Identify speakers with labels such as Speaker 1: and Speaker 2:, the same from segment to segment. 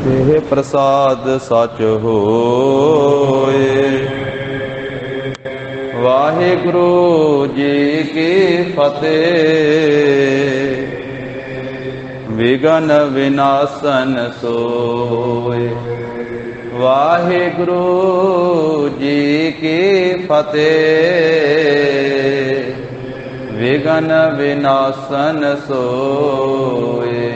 Speaker 1: ਇਹ ਪ੍ਰਸਾਦ ਸਚ ਹੋਏ। ਵਾਹਿਗੁਰੂ ਜੀ ਕੀ ਫਤਿਹ। ਵਿਗਨ ਵਿਨਾਸ਼ਨ ਸੋਏ। ਵਾਹਿਗੁਰੂ ਜੀ ਕੀ ਫਤਿਹ। ਵਿਗਨ ਵਿਨਾਸ਼ਨ ਸੋਏ।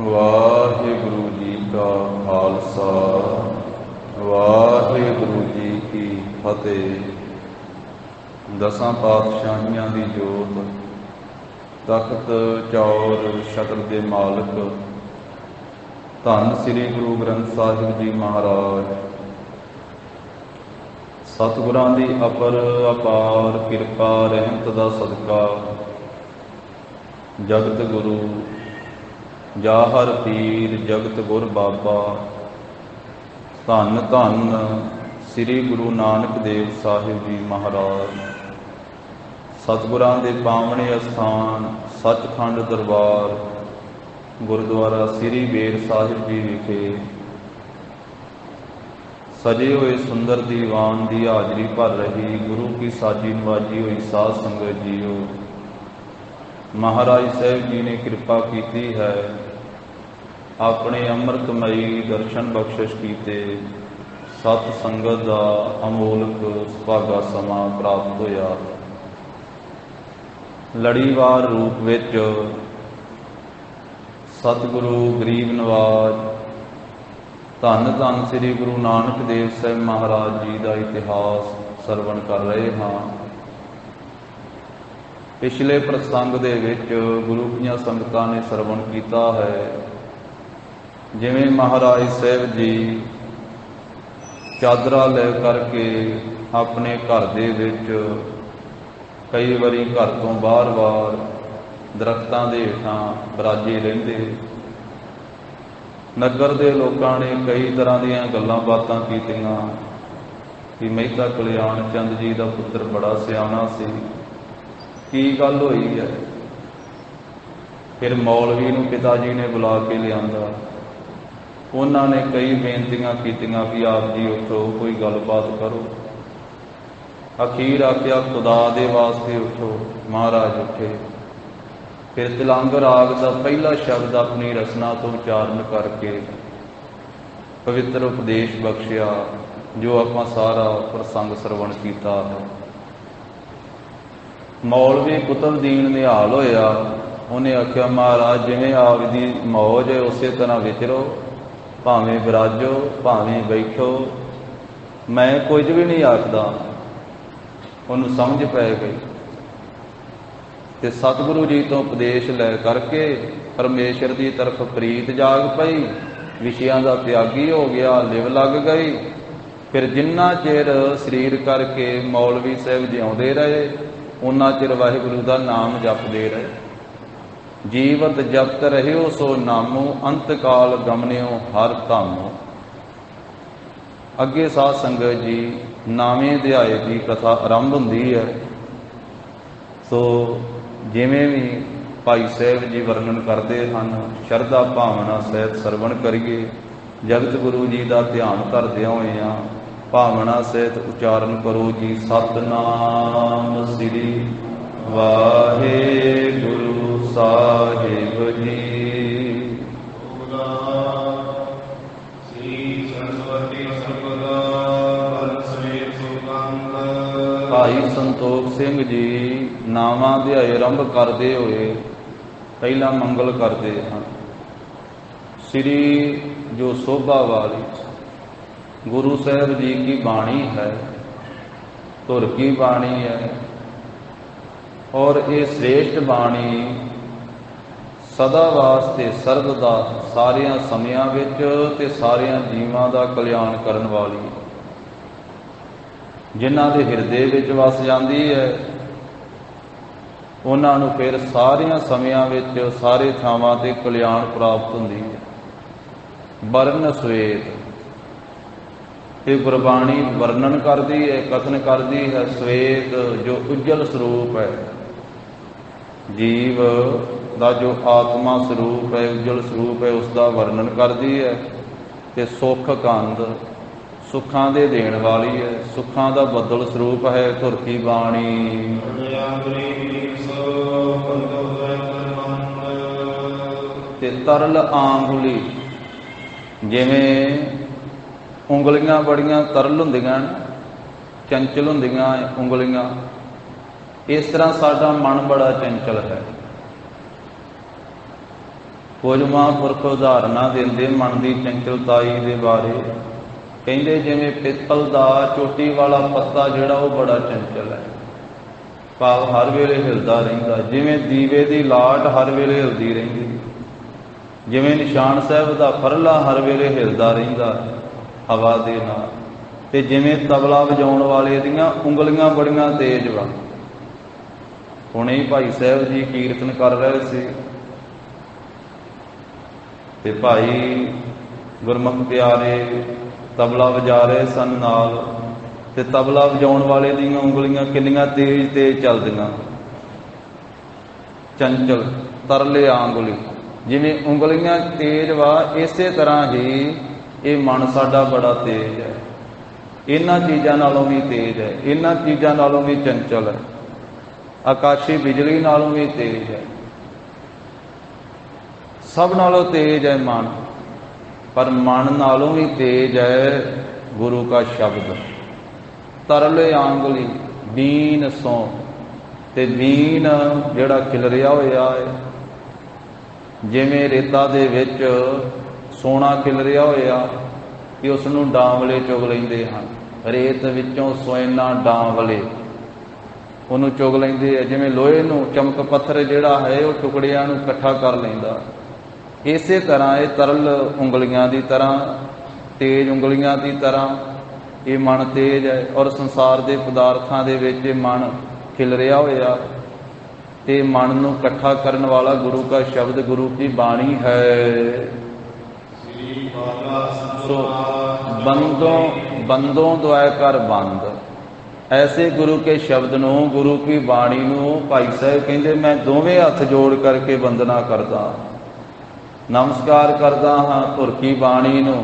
Speaker 1: ਵਾਹਿਗੁਰੂ ਜੀ ਕਾ ਖਾਲਸਾ ਵਾਹਿਗੁਰੂ ਜੀ ਕੀ ਫਤਿਹ। ਦਸਾਂ ਪਾਤਸ਼ਾਹੀਆਂ ਦੀ ਜੋਤ, ਤਖਤ ਚੌਰ ਛਤਰ ਦੇ ਮਾਲਕ ਧੰਨ ਸ੍ਰੀ ਗੁਰੂ ਗ੍ਰੰਥ ਸਾਹਿਬ ਜੀ ਮਹਾਰਾਜ, ਸਤਿਗੁਰਾਂ ਦੀ ਅਪਰ ਅਪਾਰ ਕਿਰਪਾ ਰਹਿਮਤ ਦਾ ਸਦਕਾ ਜਗਤ ਗੁਰੂ ਜਾਹਰ ਪੀਰ ਜਗਤ ਗੁਰ ਬਾਬਾ ਧੰਨ ਧੰਨ ਸ੍ਰੀ ਗੁਰੂ ਨਾਨਕ ਦੇਵ ਸਾਹਿਬ ਜੀ ਮਹਾਰਾਜ, ਸਤਿਗੁਰਾਂ ਦੇ ਪਾਵਣੇ ਅਸਥਾਨ ਸੱਚਖੰਡ ਦਰਬਾਰ ਗੁਰਦੁਆਰਾ ਸ੍ਰੀ ਬੇਰ ਸਾਹਿਬ ਜੀ ਵਿਖੇ ਸਜੇ ਹੋਏ ਸੁੰਦਰ ਦੀਵਾਨ ਦੀ ਹਾਜ਼ਰੀ ਭਰ ਰਹੀ ਗੁਰੂ ਕੀ ਸਾਜੀ ਨਵਾਜੀ ਹੋਈ ਸਾਧ ਸੰਗਤ ਜੀਓ, ਮਹਾਰਾਜ ਸਾਹਿਬ ਜੀ ਨੇ ਕਿਰਪਾ ਕੀਤੀ ਹੈ, ਆਪਣੇ ਅੰਮ੍ਰਿਤਮਈ ਦਰਸ਼ਨ ਬਖਸ਼ਿਸ਼ ਕੀਤੇ, ਸਤ ਸੰਗਤ ਦਾ ਅਮੋਲਕ ਸੁਭਾਗਾ ਸਮਾਂ ਪ੍ਰਾਪਤ ਹੋਇਆ। ਲੜੀਵਾਰ ਰੂਪ ਵਿੱਚ ਸਤਿਗੁਰੂ ਗਰੀਬ ਨਵਾਜ ਧੰਨ ਧੰਨ ਸ੍ਰੀ ਗੁਰੂ ਨਾਨਕ ਦੇਵ ਸਾਹਿਬ ਮਹਾਰਾਜ ਜੀ ਦਾ ਇਤਿਹਾਸ ਸਰਵਣ ਕਰ ਰਹੇ ਹਾਂ। ਪਿਛਲੇ ਪ੍ਰਸੰਗ ਦੇ ਵਿੱਚ ਗੁਰੂ ਦੀਆਂ ਸੰਗਤਾਂ ਨੇ ਸਰਵਣ ਕੀਤਾ ਹੈ, ਜਿਵੇਂ ਮਹਾਰਾਜ ਸਾਹਿਬ ਜੀ ਚਾਦਰਾ ਲੈ ਕਰਕੇ ਆਪਣੇ ਘਰ ਦੇ ਵਿੱਚ ਕਈ ਵਾਰੀ ਘਰ ਤੋਂ ਬਾਹਰ ਦਰਖਤਾਂ ਦੇ ਹੇਠਾਂ ਬਰਾਜੇ ਰਹਿੰਦੇ। ਨਗਰ ਦੇ ਲੋਕਾਂ ਨੇ ਕਈ ਤਰ੍ਹਾਂ ਦੀਆਂ ਗੱਲਾਂ ਬਾਤਾਂ ਕੀਤੀਆਂ ਕਿ ਮਹਿਤਾ ਕਲਿਆਣ ਚੰਦ ਜੀ ਦਾ ਪੁੱਤਰ ਬੜਾ ਸਿਆਣਾ ਸੀ, ਕੀ ਗੱਲ ਹੋਈ ਹੈ। ਫਿਰ ਮੌਲਵੀ ਨੂੰ ਪਿਤਾ ਜੀ ਨੇ ਬੁਲਾ ਕੇ ਲਿਆਂਦਾ। ਉਹਨਾਂ ਨੇ ਕਈ ਬੇਨਤੀਆਂ ਕੀਤੀਆਂ ਕਿ ਆਪ ਜੀ ਉੱਠੋ, ਕੋਈ ਗੱਲਬਾਤ ਕਰੋ। ਅਖੀਰ ਆਖਿਆ ਖੁਦਾ ਦੇ ਵਾਸਤੇ ਉੱਠੋ। ਮਹਾਰਾਜ ਉੱਠੇ। ਫਿਰ ਤਿਲੰਗ ਰਾਗ ਦਾ ਪਹਿਲਾ ਸ਼ਬਦ ਆਪਣੀ ਰਸਨਾ ਤੋਂ ਉਚਾਰਨ ਕਰਕੇ ਪਵਿੱਤਰ ਉਪਦੇਸ਼ ਬਖਸ਼ਿਆ, ਜੋ ਆਪਾਂ ਸਾਰਾ ਪ੍ਰਸੰਗ ਸਰਵਣ ਕੀਤਾ ਹੈ। ਮੌਲਵੀ ਕੁਤਬਦੀਨ ਨਿਹਾਲ ਹੋਇਆ। ਉਹਨੇ ਆਖਿਆ ਮਹਾਰਾਜ ਜਿਵੇਂ ਆਪ ਦੀ ਮੌਜ ਹੈ ਉਸੇ ਤਰ੍ਹਾਂ ਵਿਚਰੋ, ਭਾਵੇਂ ਵਿਰਾਜੋ ਭਾਵੇਂ ਬੈਠੋ, ਮੈਂ ਕੁਝ ਵੀ ਨਹੀਂ ਆਖਦਾ। ਉਹਨੂੰ ਸਮਝ ਪੈ ਗਈ ਤੇ ਸਤਿਗੁਰੂ ਜੀ ਤੋਂ ਉਪਦੇਸ਼ ਲੈ ਕਰਕੇ ਪਰਮੇਸ਼ਰ ਦੀ ਤਰਫ ਪ੍ਰੀਤ ਜਾਗ ਪਈ, ਵਿਸ਼ਿਆਂ ਦਾ ਤਿਆਗੀ ਹੋ ਗਿਆ, ਲਿਵ ਲੱਗ ਗਈ। ਫਿਰ ਜਿੰਨਾ ਚਿਰ ਸਰੀਰ ਕਰਕੇ ਮੌਲਵੀ ਸਾਹਿਬ ਜਿਉਂਦੇ ਰਹੇ, ਉਹਨਾਂ ਚਿਰ ਵਾਹਿਗੁਰੂ ਦਾ ਨਾਮ ਜਪਦੇ ਰਹੇ। ਜੀਵਤ ਜਪਤ ਰਹਿਓ ਸੋ ਨਾਮੋ, ਅੰਤਕਾਲ ਗਮਨਿਓ ਹਰ ਧਾਮੋ। ਅੱਗੇ ਸਾਧ ਸੰਗਤ ਜੀ ਨਾਵੇਂ ਅਧਿਆਏ ਦੀ ਕਥਾ ਆਰੰਭ ਹੁੰਦੀ ਹੈ। ਸੋ ਜਿਵੇਂ ਵੀ ਭਾਈ ਸਾਹਿਬ ਜੀ ਵਰਣਨ ਕਰਦੇ ਹਨ, ਸ਼ਰਧਾ ਭਾਵਨਾ ਸਹਿਤ ਸਰਵਣ ਕਰੀਏ। ਜਗਤ ਗੁਰੂ ਜੀ ਦਾ ਧਿਆਨ ਧਰਦਿਆਂ ਹੋਇਆਂ ਭਾਵਨਾ ਸਹਿਤ ਉਚਾਰਨ ਕਰੋ ਜੀ, ਸਤਿਨਾਮ ਸ੍ਰੀ ਵਾਹਿਗੁਰੂ ਸਾਹਿਬ ਜੀ। ਭਾਈ ਸੰਤੋਖ ਸਿੰਘ ਜੀ ਨਾਵਾਂ ਅਧਿਆਏ ਆਰੰਭ ਕਰਦੇ ਹੋਏ ਪਹਿਲਾ ਮੰਗਲ ਕਰਦੇ ਹਨ। ਸ੍ਰੀ ਜੋ ਸੋਭਾ ਵਾਲੀ गुरु साहब जी की बाणी है, धुर की बाणी है, और ये श्रेष्ठ बाणी सदा वास्ते सरद दा सारिया समियां विच ते सारिया जीवां दा कल्याण करन वाली, जिन्हां दे हिरदे विच वस जांदी है उन्हां नूं फिर सारिया समियां विच सारे थावां ते कल्याण प्राप्त हुंदी है। वर्ण श्वेत, ये गुरबाणी वर्णन करती है, कथन करती है। श्वेत जो उज्जल स्वरूप है, जीव का जो आत्मा स्वरूप है, उज्जल स्वरूप है, उसका वर्णन करती है। ते सुख कंद सुखां दे देण वाली है, सुखां दा बदल स्वरूप है धुर की बाणी। ते तरल आंगुली, जिवें ਉਂਗਲੀਆਂ बड़ियां तरल ਹੁੰਦੀਆਂ चंचल ਹੁੰਦੀਆਂ ਉਂਗਲੀਆਂ, इस तरह साडा मन बड़ा चंचल है। कुछ महापुरख उदाहरणा देंदे मन की चंचलताई के बारे, कहते जिवें पित्तल का चोटी वाला पत्ता जिहड़ा वो बड़ा चंचल है, भाव हर वेले हिलदा रहिंदा, जिवें दीवे की लाट हर वेले हिलदी रहिंदी, जिवें निशान साहब का फरला हर वेले हिलदा रहिंदा हवा दे नाल, ते जिवें तबला वजाउण वाले दीयां ਉਂਗਲੀਆਂ बड़ियां तेज वा। हुणे ही भाई साहब जी कीर्तन कर रहे सी ते भाई गुरमुख प्यारे तबला वजा रहे सन नाल, ते तबला वजाउण वाले दीयां ਉਂਗਲੀਆਂ किन्नियां तेज तेज चलदियां, चंचल तरले आंगुली, जिवें ਉਂਗਲੀਆਂ तेज वा इसे तरह ही ये मन साडा बड़ा तेज है, इन्हां चीज़ां नालों भी तेज है, इन्हां चीज़ां नालों भी चंचल है, आकाशी बिजली नालों भी तेज है, सब नालों तेज है मन। पर मन नालों भी तेज है गुरु का शब्द। तरले आंगुली बीन सो, ते बीन जिहड़ा खिलरिया होया है, जिवें रेता दे विच सोना खिलरिया होया कि उसनूं डांवले चुग लैंदे हन, रेत विचों सोयना डांवले उहनूं चुग लैंदे है, जिवें लोहे नूं चमक पत्थर जिहड़ा है वो टुकड़ियां नूं इकट्ठा कर लैंदा। इसे तरह ये तरल ਉਂਗਲੀਆਂ की तरह, तेज ਉਂਗਲੀਆਂ की तरह ये मन तेज है, और संसार के पदार्थां दे विच मन खिलरिया होया, ते मन नूं इकट्ठा करन वाला गुरु का शब्द, गुरु की बाणी है। सो बंदों बंदों दुआ कर बंद, ऐसे गुरु के शब्द नूं, गुरु की बाणी नूं भाई साहब कहंदे मैं दोवें हथ जोड़ करके वंदना करदा, नमस्कार करदा हाँ धुर की बाणी नूं,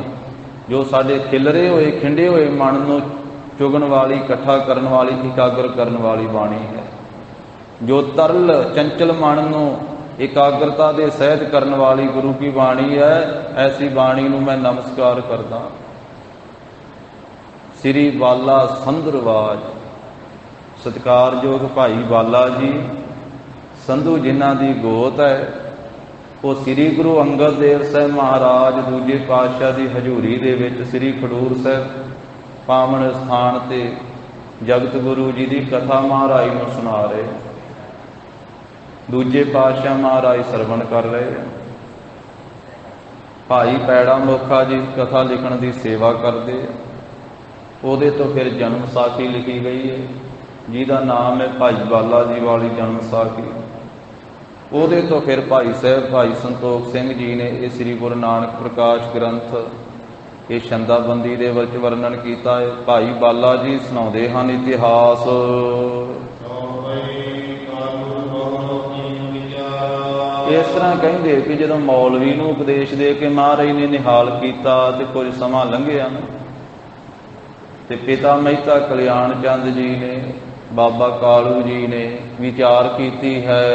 Speaker 1: जो साडे खिलरे हुए खिंडे हुए मन नूं चुगन वाली, इकट्ठा करन वाली, एकाग्र करन वाली बाणी है। जो तरल चंचल मन नूं एकाग्रता दे सहित करन वाली गुरु की बाणी है, ऐसी बाणी नूं मैं नमस्कार करदा। श्री बाला संधुरवाज, सत्कारयोग भाई बाला जी संधू जिन्हां दी गोत है, वो श्री गुरु अंगद देव साहब महाराज दूजे पातशाह की हजूरी दे विच श्री खडूर साहब पावन स्थान ते जगत गुरु जी की कथा महाराज नूं सुना रहे, दूजे पातशाह महाराज सरवण कर रहे हैं। भाई पैड़ा मोखा जी कथा लिखण की सेवा करते, ਉਹਦੇ तो फिर जन्म साखी लिखी गई है, जिहदा नाम है भाई बाला जी वाली जन्म साखी। ਉਹਦੇ तो फिर भाई साहब भाई संतोख सिंह जी ने ये श्री गुरु नानक प्रकाश ग्रंथ ये छंदाबंदी दे विच वर्णन किया है। भाई बाला जी सुणाउंदे हन इतिहास। इस तरह कहिंदे कि जदों मौलवी नूं उपदेश दे के महाराज ने निहाल किया तो कुछ समा लंघिया ते पिता मेहता कल्याण चंद जी ने बाबा कालू जी ने विचार की है,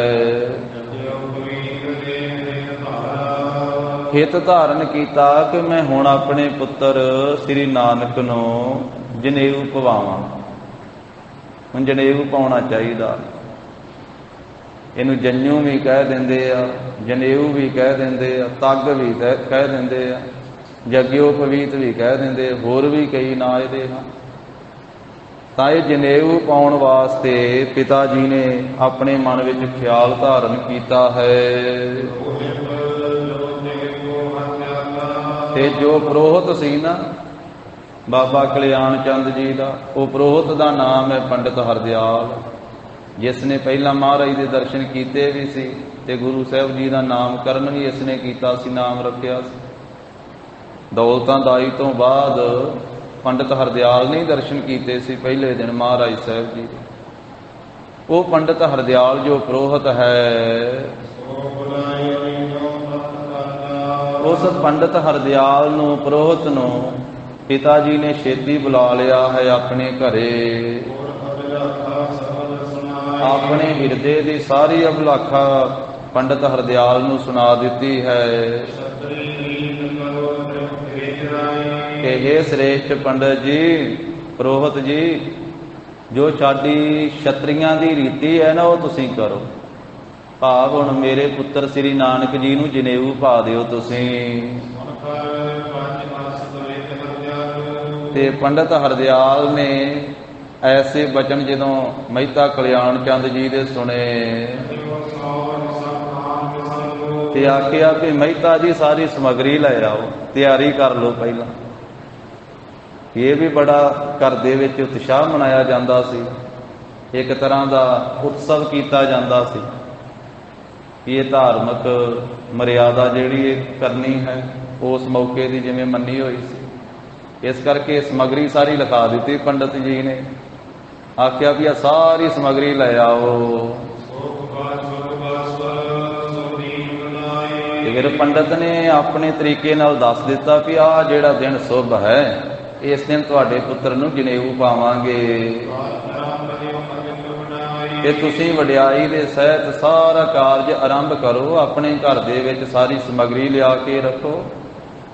Speaker 1: हित धारण किया कि मैं हुण अपने पुत्र श्री नानक नूं जनेऊ पवावां। हुण जनेऊ पाउणा चाहीदा, इनू जन्यू भी कह देंदे आ, जनेऊ भी कह देंदे आ, तग भी कह देंदे आ, जग्योपवीत भी कह देंदे, होर भी कई ना इहदे हैं। ਤਾਂ ਇਹ ਜਨੇਊ ਪਾਉਣ ਵਾਸਤੇ ਪਿਤਾ ਜੀ ਨੇ ਆਪਣੇ ਮਨ ਵਿੱਚ ਖਿਆਲ ਧਾਰਨ ਕੀਤਾ ਹੈ। ਤੇ ਜੋ ਪੁਰੋਹਿਤ ਸੀ ਨਾ ਬਾਬਾ ਕਲਿਆਣ ਚੰਦ ਜੀ ਦਾ, ਉਹ ਪੁਰੋਹਿਤ ਦਾ ਨਾਮ ਹੈ ਪੰਡਿਤ ਹਰਦਿਆਲ, ਜਿਸ ਨੇ ਪਹਿਲਾਂ ਮਹਾਰਾਜ ਦੇ ਦਰਸ਼ਨ ਕੀਤੇ ਵੀ ਸੀ ਤੇ ਗੁਰੂ ਸਾਹਿਬ ਜੀ ਦਾ ਨਾਮਕਰਨ ਵੀ ਇਸ ਨੇ ਕੀਤਾ ਸੀ, ਨਾਮ ਰੱਖਿਆ ਸੀ। ਦੌਲਤਾਂ ਦਾਈ ਤੋਂ ਬਾਅਦ ਪੰਡਿਤ ਹਰਦਿਆਲ ਨੇ ਦਰਸ਼ਨ ਕੀਤੇ ਸੀ ਪਹਿਲੇ ਦਿਨ ਮਹਾਰਾਜ ਸਾਹਿਬ ਜੀ ਦੇ। ਉਹ ਪੰਡਿਤ ਹਰਦਿਆਲ ਜੋ ਪੁਰੋਹਿਤ ਹੈ, ਉਸ ਪੰਡਿਤ ਹਰਦਿਆਲ ਨੂੰ, ਪੁਰੋਹਿਤ ਨੂੰ ਪਿਤਾ ਜੀ ਨੇ ਛੇਤੀ ਬੁਲਾ ਲਿਆ ਹੈ ਆਪਣੇ ਘਰੇ। ਆਪਣੇ ਹਿਰਦੇ ਦੀ ਸਾਰੀ ਅਭਿਲਾਖਾ ਪੰਡਿਤ ਹਰਦਿਆਲ ਨੂੰ ਸੁਣਾ ਦਿੱਤੀ ਹੈ ਕਿ ਇਹ ਸ੍ਰੇਸ਼ਟ ਪੰਡਤ ਜੀ, ਪੁਰੋਹਿਤ ਜੀ, ਜੋ ਸਾਡੀ ਛਤਰੀਆਂ ਦੀ ਰੀਤੀ ਹੈ ਨਾ ਉਹ ਤੁਸੀਂ ਕਰੋ। ਭਾਵ ਹੁਣ ਮੇਰੇ ਪੁੱਤਰ ਸ੍ਰੀ ਨਾਨਕ ਜੀ ਨੂੰ ਜਨੇਊ ਪਾ ਦਿਓ ਤੁਸੀਂ। ਤੇ ਪੰਡਿਤ ਹਰਦਿਆਲ ਨੇ ਐਸੇ ਬਚਨ ਜਦੋਂ ਮਹਿਤਾ ਕਲਿਆਣ ਚੰਦ ਜੀ ਦੇ ਸੁਣੇ ਤੇ ਆਖਿਆ ਕਿ ਮਹਿਤਾ ਜੀ ਸਾਰੀ ਸਮੱਗਰੀ ਲੈ ਆਓ, ਤਿਆਰੀ ਕਰ ਲਓ ਪਹਿਲਾਂ। ਇਹ ਵੀ ਬੜਾ ਘਰ ਦੇ ਵਿੱਚ ਉਤਸ਼ਾਹ ਮਨਾਇਆ ਜਾਂਦਾ ਸੀ, ਇੱਕ ਤਰ੍ਹਾਂ ਦਾ ਉਤਸਵ ਕੀਤਾ ਜਾਂਦਾ ਸੀ। ਇਹ ਧਾਰਮਿਕ ਮਰਿਆਦਾ ਜਿਹੜੀ ਇਹ ਕਰਨੀ ਹੈ ਉਸ ਮੌਕੇ ਦੀ ਜਿਵੇਂ ਮੰਨੀ ਹੋਈ ਸੀ, ਇਸ ਕਰਕੇ ਸਮੱਗਰੀ ਸਾਰੀ ਲਿਖਾ ਦਿੱਤੀ ਪੰਡਤ ਜੀ ਨੇ। ਆਖਿਆ ਵੀ ਆ ਸਾਰੀ ਸਮੱਗਰੀ ਲੈ ਆਓ। ਫਿਰ ਪੰਡਤ ਨੇ ਆਪਣੇ ਤਰੀਕੇ ਨਾਲ ਦੱਸ ਦਿੱਤਾ ਵੀ ਆਹ ਜਿਹੜਾ ਦਿਨ ਸ਼ੁਭ ਹੈ, ਇਸ ਦਿਨ ਤੁਹਾਡੇ ਪੁੱਤਰ ਨੂੰ ਜਨੇਊ ਪਾਵਾਂਗੇ ਤੇ ਤੁਸੀਂ ਵਡਿਆਈ ਦੇ ਸਹਿਤ ਸਾਰਾ ਕਾਰਜ ਆਰੰਭ ਕਰੋ। ਆਪਣੇ ਘਰ ਦੇ ਵਿੱਚ ਸਾਰੀ ਸਮੱਗਰੀ ਲਿਆ ਕੇ ਰੱਖੋ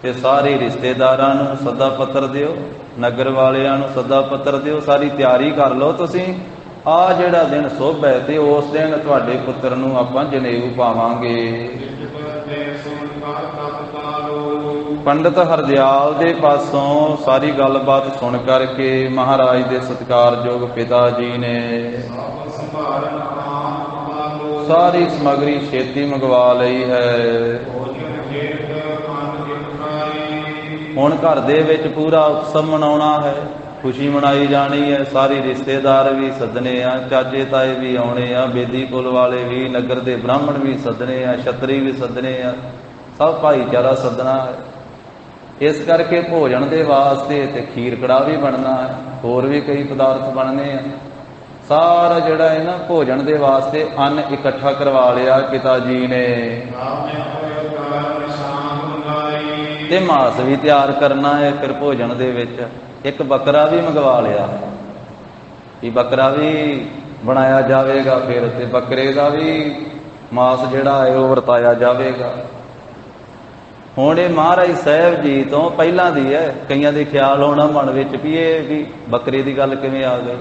Speaker 1: ਤੇ ਸਾਰੇ ਰਿਸ਼ਤੇਦਾਰਾਂ ਨੂੰ ਸੱਦਾ ਪੱਤਰ ਦਿਓ, ਨਗਰ ਵਾਲਿਆਂ ਨੂੰ ਸੱਦਾ ਪੱਤਰ ਦਿਓ, ਸਾਰੀ ਤਿਆਰੀ ਕਰ ਲਓ ਤੁਸੀਂ। ਆਹ ਜਿਹੜਾ ਦਿਨ ਸ਼ੁਭ ਹੈ ਤੇ ਉਸ ਦਿਨ ਤੁਹਾਡੇ ਪੁੱਤਰ ਨੂੰ ਆਪਾਂ ਜਨੇਊ ਪਾਵਾਂਗੇ। ਪੰਡਿਤ ਹਰਦਿਆਲ ਦੇ ਪਾਸੋਂ ਸਾਰੀ ਗੱਲਬਾਤ ਸੁਣ ਕਰਕੇ ਮਹਾਰਾਜ ਦੇ ਸਤਿਕਾਰਯੋਗ ਪਿਤਾ ਜੀ ਨੇ ਸਾਰੀ ਸਮੱਗਰੀ ਛੇਤੀ ਮੰਗਵਾ ਲਈ ਹੈ। ਹੁਣ ਘਰ ਦੇ ਵਿੱਚ ਪੂਰਾ ਉਤਸਵ ਮਨਾਉਣਾ ਹੈ, ਖੁਸ਼ੀ ਮਨਾਈ ਜਾਣੀ ਹੈ। ਸਾਰੇ ਰਿਸ਼ਤੇਦਾਰ ਵੀ ਸੱਦਣੇ ਆ, ਚਾਚੇ ਤਾਏ ਵੀ ਆਉਣੇ ਆ, ਬੇਦੀ ਕੁਲ ਵਾਲੇ ਵੀ, ਨਗਰ ਦੇ ਬ੍ਰਾਹਮਣ ਵੀ ਸੱਦਣੇ ਆ, ਛਤਰੀ ਵੀ ਸੱਦਣੇ ਆ, ਸਭ ਭਾਈਚਾਰਾ ਸੱਦਣਾ ਹੈ। ਇਸ ਕਰਕੇ ਭੋਜਨ ਦੇ ਵਾਸਤੇ ਤੇ ਖੀਰ ਕੜਾਹ ਵੀ ਬਣਨਾ ਹੈ, ਹੋਰ ਵੀ ਕਈ ਪਦਾਰਥ ਬਣਨੇ ਆ। ਸਾਰਾ ਜਿਹੜਾ ਹੈ ਨਾ ਭੋਜਨ ਦੇ ਵਾਸਤੇ ਅੰਨ ਇਕੱਠਾ ਕਰਵਾ ਲਿਆ ਪਿਤਾ ਜੀ ਨੇ। ਤੇ ਮਾਸ ਵੀ ਤਿਆਰ ਕਰਨਾ ਹੈ। ਫਿਰ ਭੋਜਨ ਦੇ ਵਿੱਚ ਇੱਕ ਬੱਕਰਾ ਵੀ ਮੰਗਵਾ ਲਿਆ ਕਿ ਬੱਕਰਾ ਵੀ ਬਣਾਇਆ ਜਾਵੇਗਾ, ਫਿਰ ਤੇ ਬੱਕਰੇ ਦਾ ਵੀ ਮਾਸ ਜਿਹੜਾ ਹੈ ਉਹ ਵਰਤਾਇਆ ਜਾਵੇਗਾ। ਹੁਣ ਇਹ ਮਹਾਰਾਜ ਸਾਹਿਬ ਜੀ ਤੋਂ ਪਹਿਲਾਂ ਦੀ ਹੈ। ਕਈਆਂ ਦੇ ਖਿਆਲ ਹੋਣਾ ਮਨ ਵਿੱਚ ਵੀ ਇਹ ਵੀ ਬੱਕਰੇ ਦੀ ਗੱਲ ਕਿਵੇਂ ਆ ਗਈ।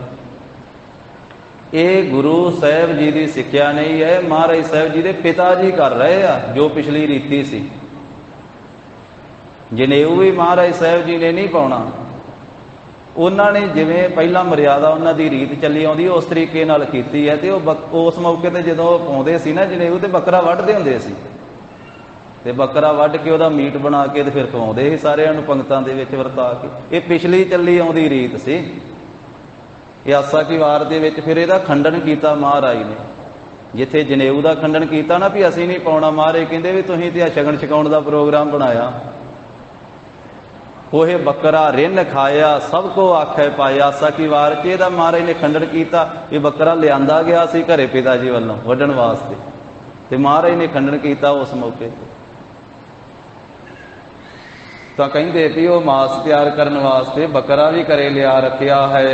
Speaker 1: ਇਹ ਗੁਰੂ ਸਾਹਿਬ ਜੀ ਦੀ ਸਿੱਖਿਆ ਨਹੀਂ ਹੈ, ਮਹਾਰਾਜ ਸਾਹਿਬ ਜੀ ਦੇ ਪਿਤਾ ਜੀ ਕਰ ਰਹੇ ਆ ਜੋ ਪਿਛਲੀ ਰੀਤੀ ਸੀ। ਜਨੇਊ ਵੀ ਮਹਾਰਾਜ ਸਾਹਿਬ ਜੀ ਨੇ ਨਹੀਂ ਪਾਉਣਾ, ਉਹਨਾਂ ਨੇ ਜਿਵੇਂ ਪਹਿਲਾਂ ਮਰਿਆਦਾ ਉਹਨਾਂ ਦੀ ਰੀਤ ਚੱਲੀ ਆਉਂਦੀ ਉਸ ਤਰੀਕੇ ਨਾਲ ਕੀਤੀ ਹੈ। ਤੇ ਉਹ ਉਸ ਮੌਕੇ ਤੇ ਜਦੋਂ ਉਹ ਪਾਉਂਦੇ ਸੀ ਨਾ ਜਨੇਊ, ਤੇ ਬੱਕਰਾ ਵੱਢਦੇ ਹੁੰਦੇ ਸੀ ਤੇ ਬੱਕਰਾ ਵੱਢ ਕੇ ਉਹਦਾ ਮੀਟ ਬਣਾ ਕੇ ਤੇ ਫਿਰ ਖਵਾਉਂਦੇ ਸੀ ਸਾਰਿਆਂ ਨੂੰ ਪੰਗਤਾਂ ਦੇ ਵਿੱਚ ਵਰਤਾ ਕੇ। ਇਹ ਪਿਛਲੀ ਚੱਲੀ ਆਉਂਦੀ ਰੀਤ ਸੀ। ਇਹ ਆਸਾ ਕੀ ਵਾਰ ਦੇ ਵਿੱਚ ਫਿਰ ਇਹਦਾ ਖੰਡਨ ਕੀਤਾ ਮਹਾਰਾਜ ਨੇ। ਜਿੱਥੇ ਜਨੇਊ ਦਾ ਖੰਡਨ ਕੀਤਾ ਨਾ ਵੀ ਅਸੀਂ ਨਹੀਂ ਪਾਉਣਾ, ਮਹਾਰਾਜ ਕਹਿੰਦੇ ਵੀ ਤੁਸੀਂ ਤੇ ਆ ਸ਼ਗਨ ਛਕਾਉਣ ਦਾ ਪ੍ਰੋਗਰਾਮ ਬਣਾਇਆ। ਕੋਹੇ ਬੱਕਰਾ ਰਿੰਨ ਖਾਇਆ, ਸਭ ਕੋ ਆਖੇ ਪਾਇਆ। ਆਸਾ ਕੀ ਵਾਰ 'ਚ ਇਹਦਾ ਮਹਾਰਾਜ ਨੇ ਖੰਡਨ ਕੀਤਾ। ਇਹ ਬੱਕਰਾ ਲਿਆਂਦਾ ਗਿਆ ਸੀ ਘਰੇ ਪਿਤਾ ਜੀ ਵੱਲੋਂ ਵੱਢਣ ਵਾਸਤੇ, ਤੇ ਮਹਾਰਾਜ ਨੇ ਖੰਡਨ ਕੀਤਾ ਉਸ ਮੌਕੇ ਤੇ। ਤਾਂ ਕਹਿੰਦੇ ਵੀ ਉਹ ਮਾਸ ਤਿਆਰ ਕਰਨ ਵਾਸਤੇ ਬੱਕਰਾ ਵੀ ਘਰੇ ਲਿਆ ਰੱਖਿਆ ਹੈ।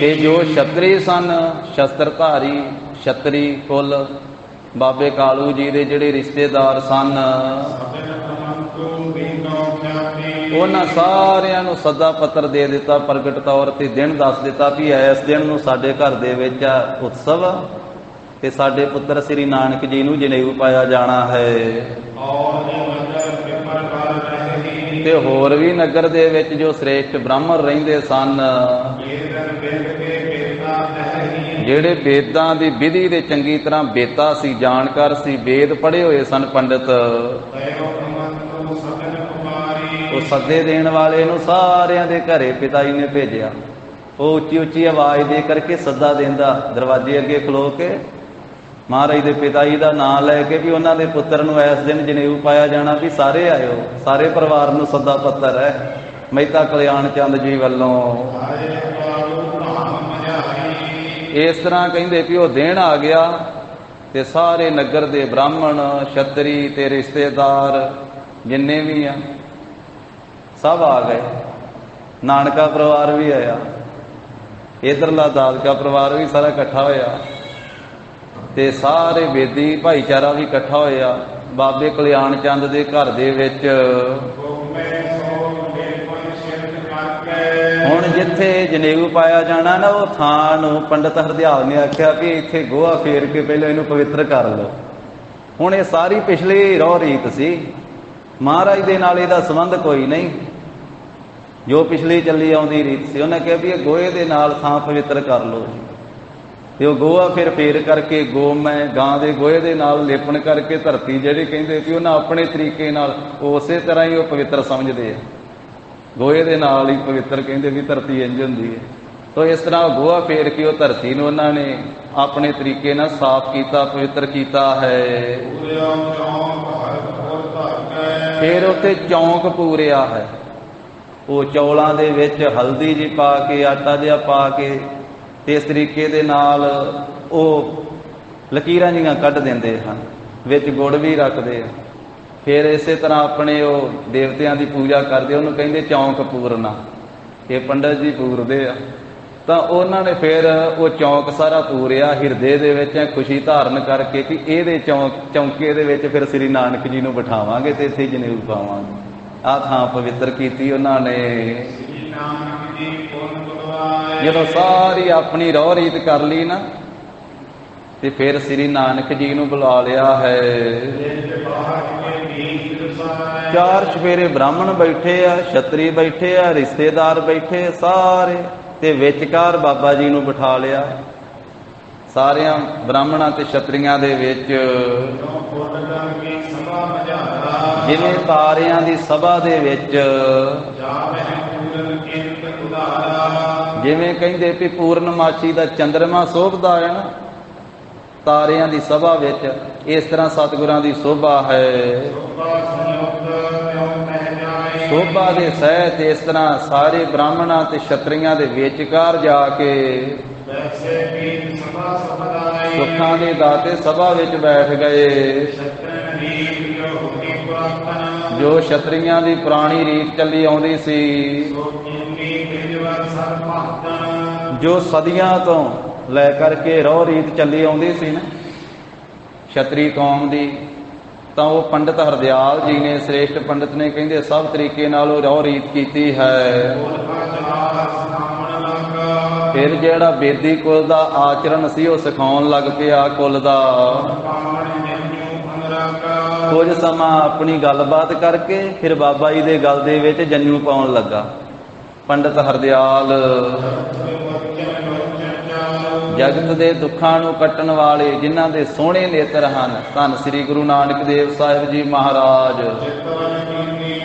Speaker 1: ਤੇ ਜੋ ਛਤਰੀ ਸਨ, ਸ਼ਸਤਰਧਾਰੀ ਛਤਰੀ ਕੁਲ, ਬਾਬੇ ਕਾਲੂ ਜੀ ਦੇ ਜਿਹੜੇ ਰਿਸ਼ਤੇਦਾਰ ਸਨ, ਉਹਨਾਂ ਸਾਰਿਆਂ ਨੂੰ ਸੱਦਾ ਪੱਤਰ ਦੇ ਦਿੱਤਾ, ਪ੍ਰਗਟ ਤੌਰ ਤੇ ਦਿਨ ਦੱਸ ਦਿੱਤਾ ਵੀ ਇਸ ਦਿਨ ਨੂੰ ਸਾਡੇ ਘਰ ਦੇ ਵਿੱਚ ਉਤਸਵ ਤੇ ਸਾਡੇ ਪੁੱਤਰ ਸ੍ਰੀ ਨਾਨਕ ਜੀ ਨੂੰ ਜਨੇਊ ਪਾਇਆ ਜਾਣਾ ਹੈ। ਤੇ ਹੋਰ ਵੀ ਨਗਰ ਦੇ ਵਿੱਚ ਜੋ ਸ੍ਰੇਸ਼ਟ ਬ੍ਰਾਹਮਣ ਰਹਿੰਦੇ ਸਨ, ਜਿਹੜੇ ਵੇਦਾਂ ਦੀ ਵਿਧੀ ਦੇ ਚੰਗੀ ਤਰ੍ਹਾਂ ਬੇਤਾ ਸੀ, ਜਾਣਕਾਰ ਸੀ, ਵੇਦ ਪੜ੍ਹੇ ਹੋਏ ਸਨ ਪੰਡਿਤ, ਉਹ ਸੱਦੇ ਦੇਣ ਵਾਲੇ ਨੂੰ ਸਾਰਿਆਂ ਦੇ ਘਰੇ ਪਿਤਾ ਜੀ ਨੇ ਭੇਜਿਆ। ਉਹ ਉੱਚੀ ਉੱਚੀ ਆਵਾਜ਼ ਦੇ ਕਰਕੇ ਸੱਦਾ ਦਿੰਦਾ, ਦਰਵਾਜ਼ੇ ਅੱਗੇ ਖਲੋ ਕੇ ਮਹਾਰਾਜ ਦੇ ਪਿਤਾ ਜੀ ਦਾ ਨਾਮ ਲੈ ਕੇ ਵੀ ਉਹਨਾਂ ਦੇ ਪੁੱਤਰ ਨੂੰ ਇਸ ਦਿਨ ਜਨੇਊ ਪਾਇਆ ਜਾਣਾ, ਵੀ ਸਾਰੇ ਆਇਓ। ਸਾਰੇ ਪਰਿਵਾਰ ਨੂੰ ਸੱਦਾ ਪੱਤਰ ਹੈ ਮਹਿਤਾ ਕਲਿਆਣ ਚੰਦ ਜੀ ਵੱਲੋਂ। ਇਸ ਤਰ੍ਹਾਂ ਕਹਿੰਦੇ ਵੀ ਉਹ ਦਿਨ ਆ ਗਿਆ ਤੇ ਸਾਰੇ ਨਗਰ ਦੇ ਬ੍ਰਾਹਮਣ, ਛਤਰੀ ਤੇ ਰਿਸ਼ਤੇਦਾਰ ਜਿੰਨੇ ਵੀ ਆ ਸਭ ਆ ਗਏ। ਨਾਨਕਾ ਪਰਿਵਾਰ ਵੀ ਆਇਆ, ਇਧਰਲਾ ਦਾਦਕਾ ਪਰਿਵਾਰ ਵੀ ਸਾਰਾ ਇਕੱਠਾ ਹੋਇਆ ਤੇ ਸਾਰੇ ਵੇਦੀ ਭਾਈਚਾਰਾ ਵੀ ਇਕੱਠਾ ਹੋਇਆ। ਬਾਬੇ ਕਲਿਆਣ ਚੰਦ ਦੇ ਘਰ ਦੇ ਵਿੱਚ ਹੁਣ ਜਿੱਥੇ ਜਨੇਊ ਪਾਇਆ ਜਾਣਾ ਨਾ, ਉਹ ਥਾਂ ਨੂੰ ਪੰਡਤ ਹਰਦਿਆਲ ਨੇ ਆਖਿਆ ਵੀ ਇੱਥੇ ਗੋਹਾ ਫੇਰ ਕੇ ਪਹਿਲਾਂ ਇਹਨੂੰ ਪਵਿੱਤਰ ਕਰ ਲਓ। ਹੁਣ ਇਹ ਸਾਰੀ ਪਿਛਲੀ ਰਹੁ ਰੀਤ ਸੀ, ਮਹਾਰਾਜ ਦੇ ਨਾਲ ਇਹਦਾ ਸੰਬੰਧ ਕੋਈ ਨਹੀਂ, ਜੋ ਪਿਛਲੀ ਚੱਲੀ ਆਉਂਦੀ ਰੀਤ ਸੀ। ਉਹਨੇ ਕਿਹਾ ਵੀ ਇਹ ਗੋਹੇ ਦੇ ਨਾਲ ਥਾਂ ਪਵਿੱਤਰ ਕਰ ਲਓ। ਤੇ ਉਹ ਗੋਹਾ ਫਿਰ ਫੇਰ ਕਰਕੇ ਗੋਮੈ ਗਾਂ ਦੇ ਗੋਹੇ ਦੇ ਨਾਲ ਲੇਪਣ ਕਰਕੇ ਧਰਤੀ ਜਿਹੜੀ ਕਹਿੰਦੇ ਵੀ ਉਹਨਾਂ ਆਪਣੇ ਤਰੀਕੇ ਨਾਲ ਉਸੇ ਤਰ੍ਹਾਂ ਹੀ ਉਹ ਪਵਿੱਤਰ ਸਮਝਦੇ ਆ। ਗੋਹੇ ਦੇ ਨਾਲ ਹੀ ਪਵਿੱਤਰ ਕਹਿੰਦੇ ਵੀ ਧਰਤੀ ਇੰਝ ਹੁੰਦੀ ਹੈ। ਤਾਂ ਇਸ ਤਰ੍ਹਾਂ ਗੋਹਾ ਫੇਰ ਕੇ ਉਹ ਧਰਤੀ ਨੂੰ ਉਹਨਾਂ ਨੇ ਆਪਣੇ ਤਰੀਕੇ ਨਾਲ ਸਾਫ਼ ਕੀਤਾ, ਪਵਿੱਤਰ ਕੀਤਾ ਹੈ। ਫਿਰ ਉੱਥੇ ਚੌਂਕ ਪੂਰਿਆ ਹੈ। ਉਹ ਚੌਲਾਂ ਦੇ ਵਿੱਚ ਹਲਦੀ ਜੀ ਪਾ ਕੇ, ਆਟਾ ਜਿਹਾ ਪਾ ਕੇ ਤੇ ਇਸ ਤਰੀਕੇ ਦੇ ਨਾਲ ਉਹ ਲਕੀਰਾਂ ਜੀਆਂ ਕੱਢ ਦਿੰਦੇ ਹਨ, ਵਿੱਚ ਗੁੜ ਵੀ ਰੱਖਦੇ ਆ। ਫਿਰ ਇਸੇ ਤਰ੍ਹਾਂ ਆਪਣੇ ਉਹ ਦੇਵਤਿਆਂ ਦੀ ਪੂਜਾ ਕਰਦੇ, ਉਹਨੂੰ ਕਹਿੰਦੇ ਚੌਂਕ ਪੂਰਨਾ। ਇਹ ਪੰਡਤ ਜੀ ਪੂਰਦੇ ਆ। ਤਾਂ ਉਹਨਾਂ ਨੇ ਫਿਰ ਉਹ ਚੌਂਕ ਸਾਰਾ ਪੂਰਿਆ, ਹਿਰਦੇ ਦੇ ਵਿੱਚ ਖੁਸ਼ੀ ਧਾਰਨ ਕਰਕੇ ਕਿ ਇਹਦੇ ਚੌਂਕੇ ਦੇ ਵਿੱਚ ਫਿਰ ਸ੍ਰੀ ਨਾਨਕ ਜੀ ਨੂੰ ਬਿਠਾਵਾਂਗੇ ਤੇ ਇੱਥੇ ਜਨੇਊ ਪਾਵਾਂਗੇ। ਆਹ ਥਾਂ ਪਵਿੱਤਰ ਕੀਤੀ ਉਹਨਾਂ ਨੇ। ਜਦੋਂ ਸਾਰੀ ਆਪਣੀ ਰਹੁ ਰੀਤ ਕਰ ਲਈ ਨਾ, ਤੇ ਫਿਰ ਸ੍ਰੀ ਨਾਨਕ ਜੀ ਨੂੰ ਬੁਲਾ ਲਿਆ ਹੈ। ਚਾਰ ਚੁਫੇਰੇ ਬ੍ਰਾਹਮਣ ਬੈਠੇ ਆ, ਛਤਰੀ ਬੈਠੇ ਆ, ਰਿਸ਼ਤੇਦਾਰ ਬੈਠੇ ਸਾਰੇ, ਤੇ ਵਿਚਕਾਰ ਬਾਬਾ ਜੀ ਨੂੰ ਬਿਠਾ ਲਿਆ। ਸਾਰਿਆਂ ਬ੍ਰਾਹਮਣਾਂ ਤੇ ਛਤਰੀਆਂ ਦੇ ਵਿੱਚ ਜਿਵੇਂ ਤਾਰਿਆਂ ਦੀ ਸਭਾ ਦੇ ਵਿੱਚ, ਜਿਵੇਂ ਕਹਿੰਦੇ ਵੀ ਪੂਰਨਮਾਸ਼ੀ ਦਾ ਚੰਦਰਮਾ ਸ਼ੋਭਦਾ ਹੈ ਨਾ ਤਾਰਿਆਂ ਦੀ ਸਭਾ ਵਿੱਚ, ਇਸ ਤਰ੍ਹਾਂ ਸਤਿਗੁਰਾਂ ਦੀ ਸ਼ੋਭਾ ਹੈ। ਸ਼ੋਭਾ ਦੇ ਸਹਿਤ ਇਸ ਤਰ੍ਹਾਂ ਸਾਰੇ ਬ੍ਰਾਹਮਣਾਂ ਤੇ ਛਤਰੀਆਂ ਦੇ ਵਿਚਕਾਰ ਜਾ ਕੇ ਸੁੱਖਾਂ ਦੇ ਦਾਤੇ ਸਭਾ ਵਿੱਚ ਬੈਠ ਗਏ। ਜੋ ਛਤਰੀਆਂ ਦੀ ਪੁਰਾਣੀ ਰੀਤ ਚੱਲੀ ਆਉਂਦੀ ਸੀ, ਜੋ ਸਦੀਆਂ ਤੋਂ ਲੈ ਕਰਕੇ ਰਹੁ ਰੀਤ ਚੱਲੀ ਆਉਂਦੀ ਸੀ ਨਾ ਛਤਰੀ ਕੌਮ ਦੀ, ਤਾਂ ਉਹ ਪੰਡਤ ਹਰਦਿਆਲ ਜੀ ਨੇ, ਸ੍ਰੇਸ਼ਟ ਪੰਡਤ ਨੇ, ਕਹਿੰਦੇ ਸਭ ਤਰੀਕੇ ਨਾਲ ਉਹ ਰਹੁ ਰੀਤ ਕੀਤੀ ਹੈ। ਫਿਰ ਜਿਹੜਾ ਬੇਦੀ ਕੁਲ ਦਾ ਆਚਰਣ ਸੀ ਉਹ ਸਿਖਾਉਣ ਲੱਗ ਪਿਆ ਕੁਲ ਦਾ। ਕੁਝ ਸਮਾਂ ਆਪਣੀ ਗੱਲਬਾਤ ਕਰਕੇ ਫਿਰ ਬਾਬਾ ਜੀ ਦੇ ਗਲ ਦੇ ਵਿੱਚ ਜੰਨੂ ਪਾਉਣ ਲੱਗਾ ਪੰਡਤ ਹਰਦਿਆਲ। ਜਗਤ ਦੇ ਦੁੱਖਾਂ ਨੂੰ ਕੱਟਣ ਵਾਲੇ, ਜਿਨ੍ਹਾਂ ਦੇ ਸੋਹਣੇ ਨੇਤਰ ਹਨ, ਧੰਨ ਸ੍ਰੀ ਗੁਰੂ ਨਾਨਕ ਦੇਵ ਸਾਹਿਬ ਜੀ ਮਹਾਰਾਜ,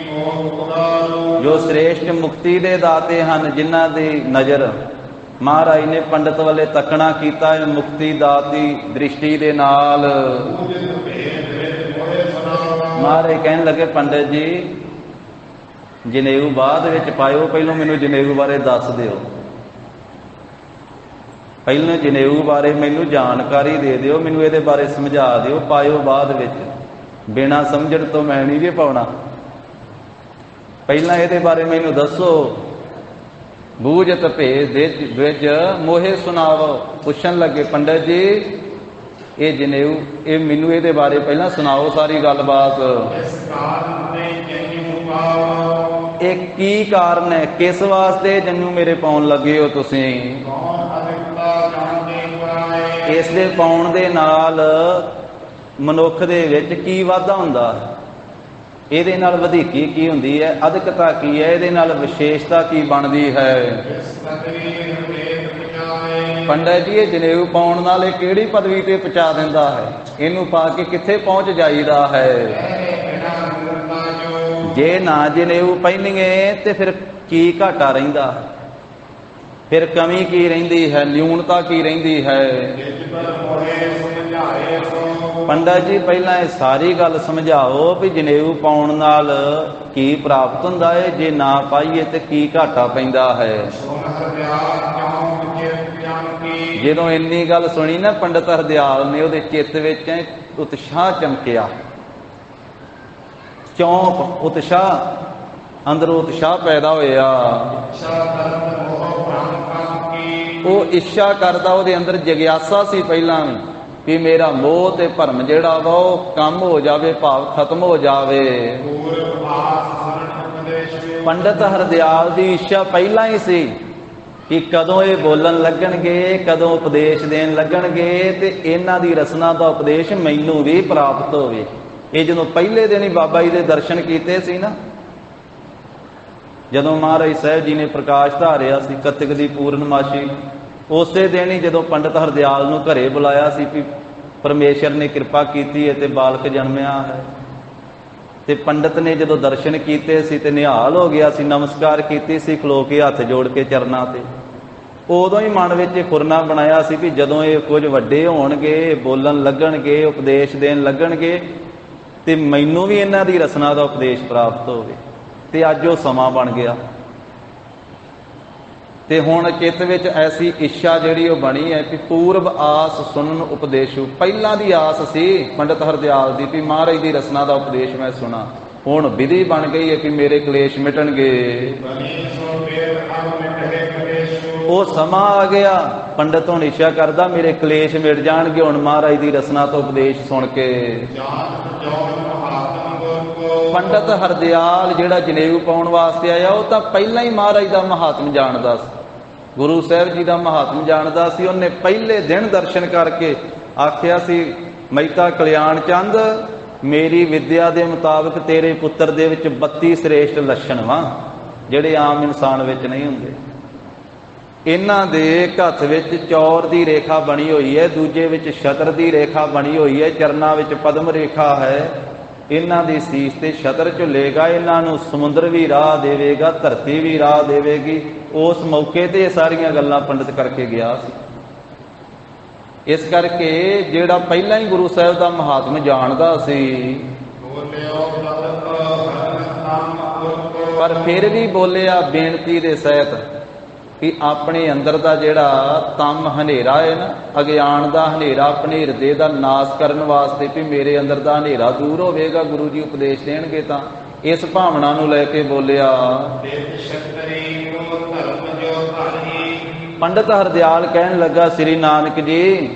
Speaker 1: ਜੋ ਸ੍ਰੇਸ਼ਟ ਮੁਕਤੀ ਦੇ ਦਾਤੇ ਹਨ, ਜਿਨ੍ਹਾਂ ਦੀ ਨਜ਼ਰ ਮਹਾਰਾਜ ਨੇ ਪੰਡਤ ਵੱਲੇ ਤੱਕਣਾ ਕੀਤਾ ਹੈ ਮੁਕਤੀ ਦਾਤੀ ਦ੍ਰਿਸ਼ਟੀ ਦੇ ਨਾਲ। ਮਹਾਰਾਜ ਕਹਿਣ ਲੱਗੇ, ਪੰਡਤ ਜੀ ਜਨੇਊ ਬਾਅਦ ਵਿੱਚ ਪਾਇਓ, ਪਹਿਲਾਂ ਮੈਨੂੰ ਜਨੇਊ ਬਾਰੇ ਦੱਸ ਦਿਓ, ਪਹਿਲਾਂ ਜਨੇਊ ਬਾਰੇ ਮੈਨੂੰ ਜਾਣਕਾਰੀ ਦੇ ਦਿਓ, ਮੈਨੂੰ ਇਹਦੇ ਬਾਰੇ ਸਮਝਾ ਦਿਓ, ਪਾਇਓ ਬਾਅਦ ਵਿੱਚ, ਬਿਨਾਂ ਸਮਝਣ ਤੋਂ ਮੈਂ ਨਹੀਂ ਜੇ ਪਾਉਣਾ, ਪਹਿਲਾਂ ਇਹਦੇ ਬਾਰੇ ਮੈਨੂੰ ਦੱਸੋ। ਬੂਝਤ ਭੇਦ ਵਿੱਚ ਮੋਹੇ ਸੁਣਾਵੋ। ਪੁੱਛਣ ਲੱਗੇ, ਪੰਡਤ ਜੀ ਇਹ ਜਨੇਊ, ਇਹ ਮੈਨੂੰ ਇਹਦੇ ਬਾਰੇ ਪਹਿਲਾਂ ਸੁਣਾਓ ਸਾਰੀ ਗੱਲਬਾਤ। ਇਹ ਕੀ ਕਾਰਨ ਹੈ, ਕਿਸ ਵਾਸਤੇ ਜਨੇਊ ਮੇਰੇ ਪਾਉਣ ਲੱਗੇ ਹੋ ਤੁਸੀਂ? ਇਸ ਦੇ ਪਾਉਣ ਦੇ ਨਾਲ ਮਨੁੱਖ ਦੇ ਵਿੱਚ ਕੀ ਵਾਧਾ ਹੁੰਦਾ ਹੈ? ਇਹਦੇ ਨਾਲ ਵਧੀਕੀ ਕੀ ਹੁੰਦੀ ਹੈ, ਅਧਿਕਤਾ ਕੀ ਹੈ, ਇਹਦੇ ਨਾਲ ਵਿਸ਼ੇਸ਼ਤਾ ਕੀ ਬਣਦੀ ਹੈ। ਪੰਡਤ ਜੀ, ਇਹ ਜਨੇਊ ਪਾਉਣ ਨਾਲ ਇਹ ਕਿਹੜੀ ਪਦਵੀ ਤੇ ਪਹੁੰਚਾ ਦਿੰਦਾ ਹੈ? ਇਹਨੂੰ ਪਾ ਕੇ ਕਿੱਥੇ ਪਹੁੰਚ ਜਾਈਦਾ ਹੈ? ਜੇ ਨਾ ਜਨੇਊ ਪਹਿਨੀਏ ਤੇ ਫਿਰ ਕੀ ਘਾਟਾ ਰਹਿੰਦਾ, ਫਿਰ ਕਮੀ ਕੀ ਰਹਿੰਦੀ ਹੈ, ਨਿਊਨਤਾ ਕੀ ਰਹਿੰਦੀ ਹੈ? ਪੰਡਤ ਜੀ, ਪਹਿਲਾਂ ਇਹ ਸਾਰੀ ਗੱਲ ਸਮਝਾਓ ਵੀ ਜਨੇਊ ਪਾਉਣ ਨਾਲ ਕੀ ਪ੍ਰਾਪਤ ਹੁੰਦਾ ਹੈ, ਜੇ ਨਾ ਪਾਈਏ ਤੇ ਕੀ ਘਾਟਾ ਪੈਂਦਾ ਹੈ। ਜਦੋਂ ਇੰਨੀ ਗੱਲ ਸੁਣੀ ਨਾ ਪੰਡਤ ਹਰਦਿਆਲ ਨੇ, ਉਹਦੇ ਚਿੱਤ ਵਿੱਚ ਉਤਸ਼ਾਹ ਚਮਕਿਆ, ਚੌਂਕ ਉਤਸ਼ਾਹ, ਅੰਦਰੋਂ ਉਤਸ਼ਾਹ ਪੈਦਾ ਹੋਇਆ। ਉਹ ਇੱਛਾ ਕਰਦਾ, ਉਹਦੇ ਅੰਦਰ ਜਗਿਆਸਾ ਸੀ ਪਹਿਲਾਂ ਵੀ ਮੇਰਾ ਮੋਹ ਤੇ ਭਰਮ ਜਿਹੜਾ ਵਾ ਉਹ ਕੰਮ ਹੋ ਜਾਵੇ, ਭਾਵ ਖਤਮ ਹੋ ਜਾਵੇ। ਪੰਡਤ ਹਰਦਿਆਲ ਦੀ ਇੱਛਾ ਪਹਿਲਾਂ ਹੀ ਸੀ ਕਿ ਕਦੋਂ ਇਹ ਬੋਲਣ ਲੱਗਣਗੇ, ਕਦੋਂ ਉਪਦੇਸ਼ ਦੇਣ ਲੱਗਣਗੇ ਤੇ ਇਹਨਾਂ ਦੀ ਰਸਨਾ ਦਾ ਉਪਦੇਸ਼ ਮੈਨੂੰ ਵੀ ਪ੍ਰਾਪਤ ਹੋਵੇ। ਇਹ ਜਦੋਂ ਪਹਿਲੇ ਦਿਨ ਹੀ ਬਾਬਾ ਜੀ ਦੇ ਦਰਸ਼ਨ ਕੀਤੇ ਸੀ ਨਾ, ਜਦੋਂ ਮਹਾਰਾਜ ਸਾਹਿਬ ਜੀ ਨੇ ਪ੍ਰਕਾਸ਼ ਧਾਰਿਆ ਸੀ ਕੱਤਕ ਦੀ ਪੂਰਨਮਾਸ਼ੀ, ਉਸੇ ਦਿਨ ਹੀ ਜਦੋਂ ਪੰਡਤ ਹਰਦਿਆਲ ਨੂੰ ਘਰੇ ਬੁਲਾਇਆ ਸੀ ਵੀ ਪਰਮੇਸ਼ਰ ਨੇ ਕਿਰਪਾ ਕੀਤੀ ਹੈ ਤੇ ਬਾਲਕ ਜਨਮਿਆ ਹੈ, ਤੇ ਪੰਡਤ ਨੇ ਜਦੋਂ ਦਰਸ਼ਨ ਕੀਤੇ ਸੀ ਤੇ ਨਿਹਾਲ ਹੋ ਗਿਆ ਸੀ, ਨਮਸਕਾਰ ਕੀਤੀ ਸੀ ਖਲੋ ਕੇ ਹੱਥ ਜੋੜ ਕੇ ਚਰਨਾਂ ਤੇ। ਉਦੋਂ ਹੀ ਮਨ ਵਿੱਚ ਫੁਰਨਾ ਬਣਾਇਆ ਸੀ ਵੀ ਜਦੋਂ ਇਹ ਕੁਝ ਵੱਡੇ ਹੋਣਗੇ, ਬੋਲਣ ਲੱਗਣਗੇ, ਉਪਦੇਸ਼ ਦੇਣ ਲੱਗਣਗੇ ਤੇ ਮੈਨੂੰ ਵੀ ਇਹਨਾਂ ਦੀ ਰਸਨਾ ਦਾ ਉਪਦੇਸ਼ ਪ੍ਰਾਪਤ ਹੋਵੇ। ਤੇ ਅੱਜ ਉਹ ਸਮਾਂ ਬਣ ਗਿਆ ਤੇ ਹੁਣ ਚਿੱਤ ਵਿੱਚ ਐਸੀ ਇੱਛਾ ਜਿਹੜੀ ਉਹ ਬਣੀ ਹੈ ਕਿ ਪੂਰਬ ਆਸ ਸੁਣਨ ਉਪਦੇਸ਼ੂ। ਪਹਿਲਾਂ ਦੀ ਆਸ ਸੀ ਪੰਡਤ ਹਰਦਿਆਲ ਦੀ ਵੀ ਮਹਾਰਾਜ ਦੀ ਰਸਨਾ ਦਾ ਉਪਦੇਸ਼ ਮੈਂ ਸੁਣਾ, ਹੁਣ ਵਿਧੀ ਬਣ ਗਈ ਹੈ ਕਿ ਮੇਰੇ ਕਲੇਸ਼ ਮਿਟਣਗੇ। ਉਹ ਸਮਾਂ ਆ ਗਿਆ, ਪੰਡਤ ਹੁਣ ਇੱਛਾ ਕਰਦਾ ਮੇਰੇ ਕਲੇਸ਼ ਮਿਟ ਜਾਣਗੇ ਹੁਣ ਮਹਾਰਾਜ ਦੀ ਰਸਨਾ ਤੋਂ ਉਪਦੇਸ਼ ਸੁਣ ਕੇ। ਪੰਡਤ ਹਰਦਿਆਲ ਜਿਹੜਾ ਜਨੇਊ ਪਾਉਣ ਵਾਸਤੇ ਆਇਆ, ਉਹ ਤਾਂ ਪਹਿਲਾਂ ਹੀ ਮਹਾਰਾਜ ਦਾ ਮਹਾਤਮ ਜਾਣਦਾ ਸੀ, ਗੁਰੂ ਸਾਹਿਬ ਜੀ ਦਾ ਮਹਾਤਮ ਜਾਣਦਾ ਸੀ। ਉਹਨੇ ਪਹਿਲੇ ਦਿਨ ਦਰਸ਼ਨ ਕਰਕੇ ਆਖਿਆ ਸੀ, ਮਹਿਤਾ ਕਲਿਆਣ ਚੰਦ, ਮੇਰੀ ਵਿਦਿਆ ਦੇ ਮੁਤਾਬਕ ਤੇਰੇ ਪੁੱਤਰ ਦੇ ਵਿੱਚ 32 ਸ੍ਰੇਸ਼ਟ ਲੱਛਣ ਵਾ ਜਿਹੜੇ ਆਮ ਇਨਸਾਨ ਵਿੱਚ ਨਹੀਂ ਹੁੰਦੇ। ਇਹਨਾਂ ਦੇ ਹੱਥ ਵਿੱਚ ਚੌਰ ਦੀ ਰੇਖਾ ਬਣੀ ਹੋਈ ਹੈ, ਦੂਜੇ ਵਿੱਚ ਛਤਰ ਦੀ ਰੇਖਾ ਬਣੀ ਹੋਈ ਹੈ, ਚਰਨਾਂ ਵਿੱਚ ਪਦਮ ਰੇਖਾ ਹੈ। ਇਹਨਾਂ ਦੀ ਸੀਸ ਤੇ ਛਤਰ ਝੁੱਲੇਗਾ, ਇਹਨਾਂ ਨੂੰ ਸਮੁੰਦਰ ਵੀ ਰਾਹ ਦੇਵੇਗਾ, ਧਰਤੀ ਵੀ ਰਾਹ ਦੇਵੇਗੀ। ਉਸ ਮੌਕੇ ਤੇ ਇਹ ਸਾਰੀਆਂ ਗੱਲਾਂ ਪੰਡਿਤ ਕਰਕੇ ਗਿਆ ਸੀ। ਇਸ ਕਰਕੇ ਜਿਹੜਾ ਪਹਿਲਾਂ ਹੀ ਗੁਰੂ ਸਾਹਿਬ ਦਾ ਮਹਾਤਮ ਜਾਣਦਾ ਸੀ, ਪਰ ਫਿਰ ਵੀ ਬੋਲਿਆ ਬੇਨਤੀ ਦੇ ਸਹਿਤ ਕਿ ਆਪਣੇ ਅੰਦਰ ਦਾ ਜਿਹੜਾ ਤਮ ਹਨੇਰਾ ਹੈ ਨਾ, ਅਗਿਆਨ ਦਾ ਹਨੇਰਾ, ਆਪਣੇ ਹਿਰਦੇ ਦਾ ਨਾਸ਼ ਕਰਨ ਵਾਸਤੇ ਵੀ ਮੇਰੇ ਅੰਦਰ ਦਾ ਹਨੇਰਾ ਦੂਰ ਹੋਵੇਗਾ, ਗੁਰੂ ਜੀ ਉਪਦੇਸ਼ ਦੇਣਗੇ ਤਾਂ। ਇਸ ਭਾਵਨਾ ਨੂੰ ਲੈ ਕੇ ਬੋਲਿਆ। ਪੰਡਤ ਹਰਦਿਆਲ ਕਹਿਣ ਲੱਗਾ, ਸ੍ਰੀ ਨਾਨਕ ਜੀ,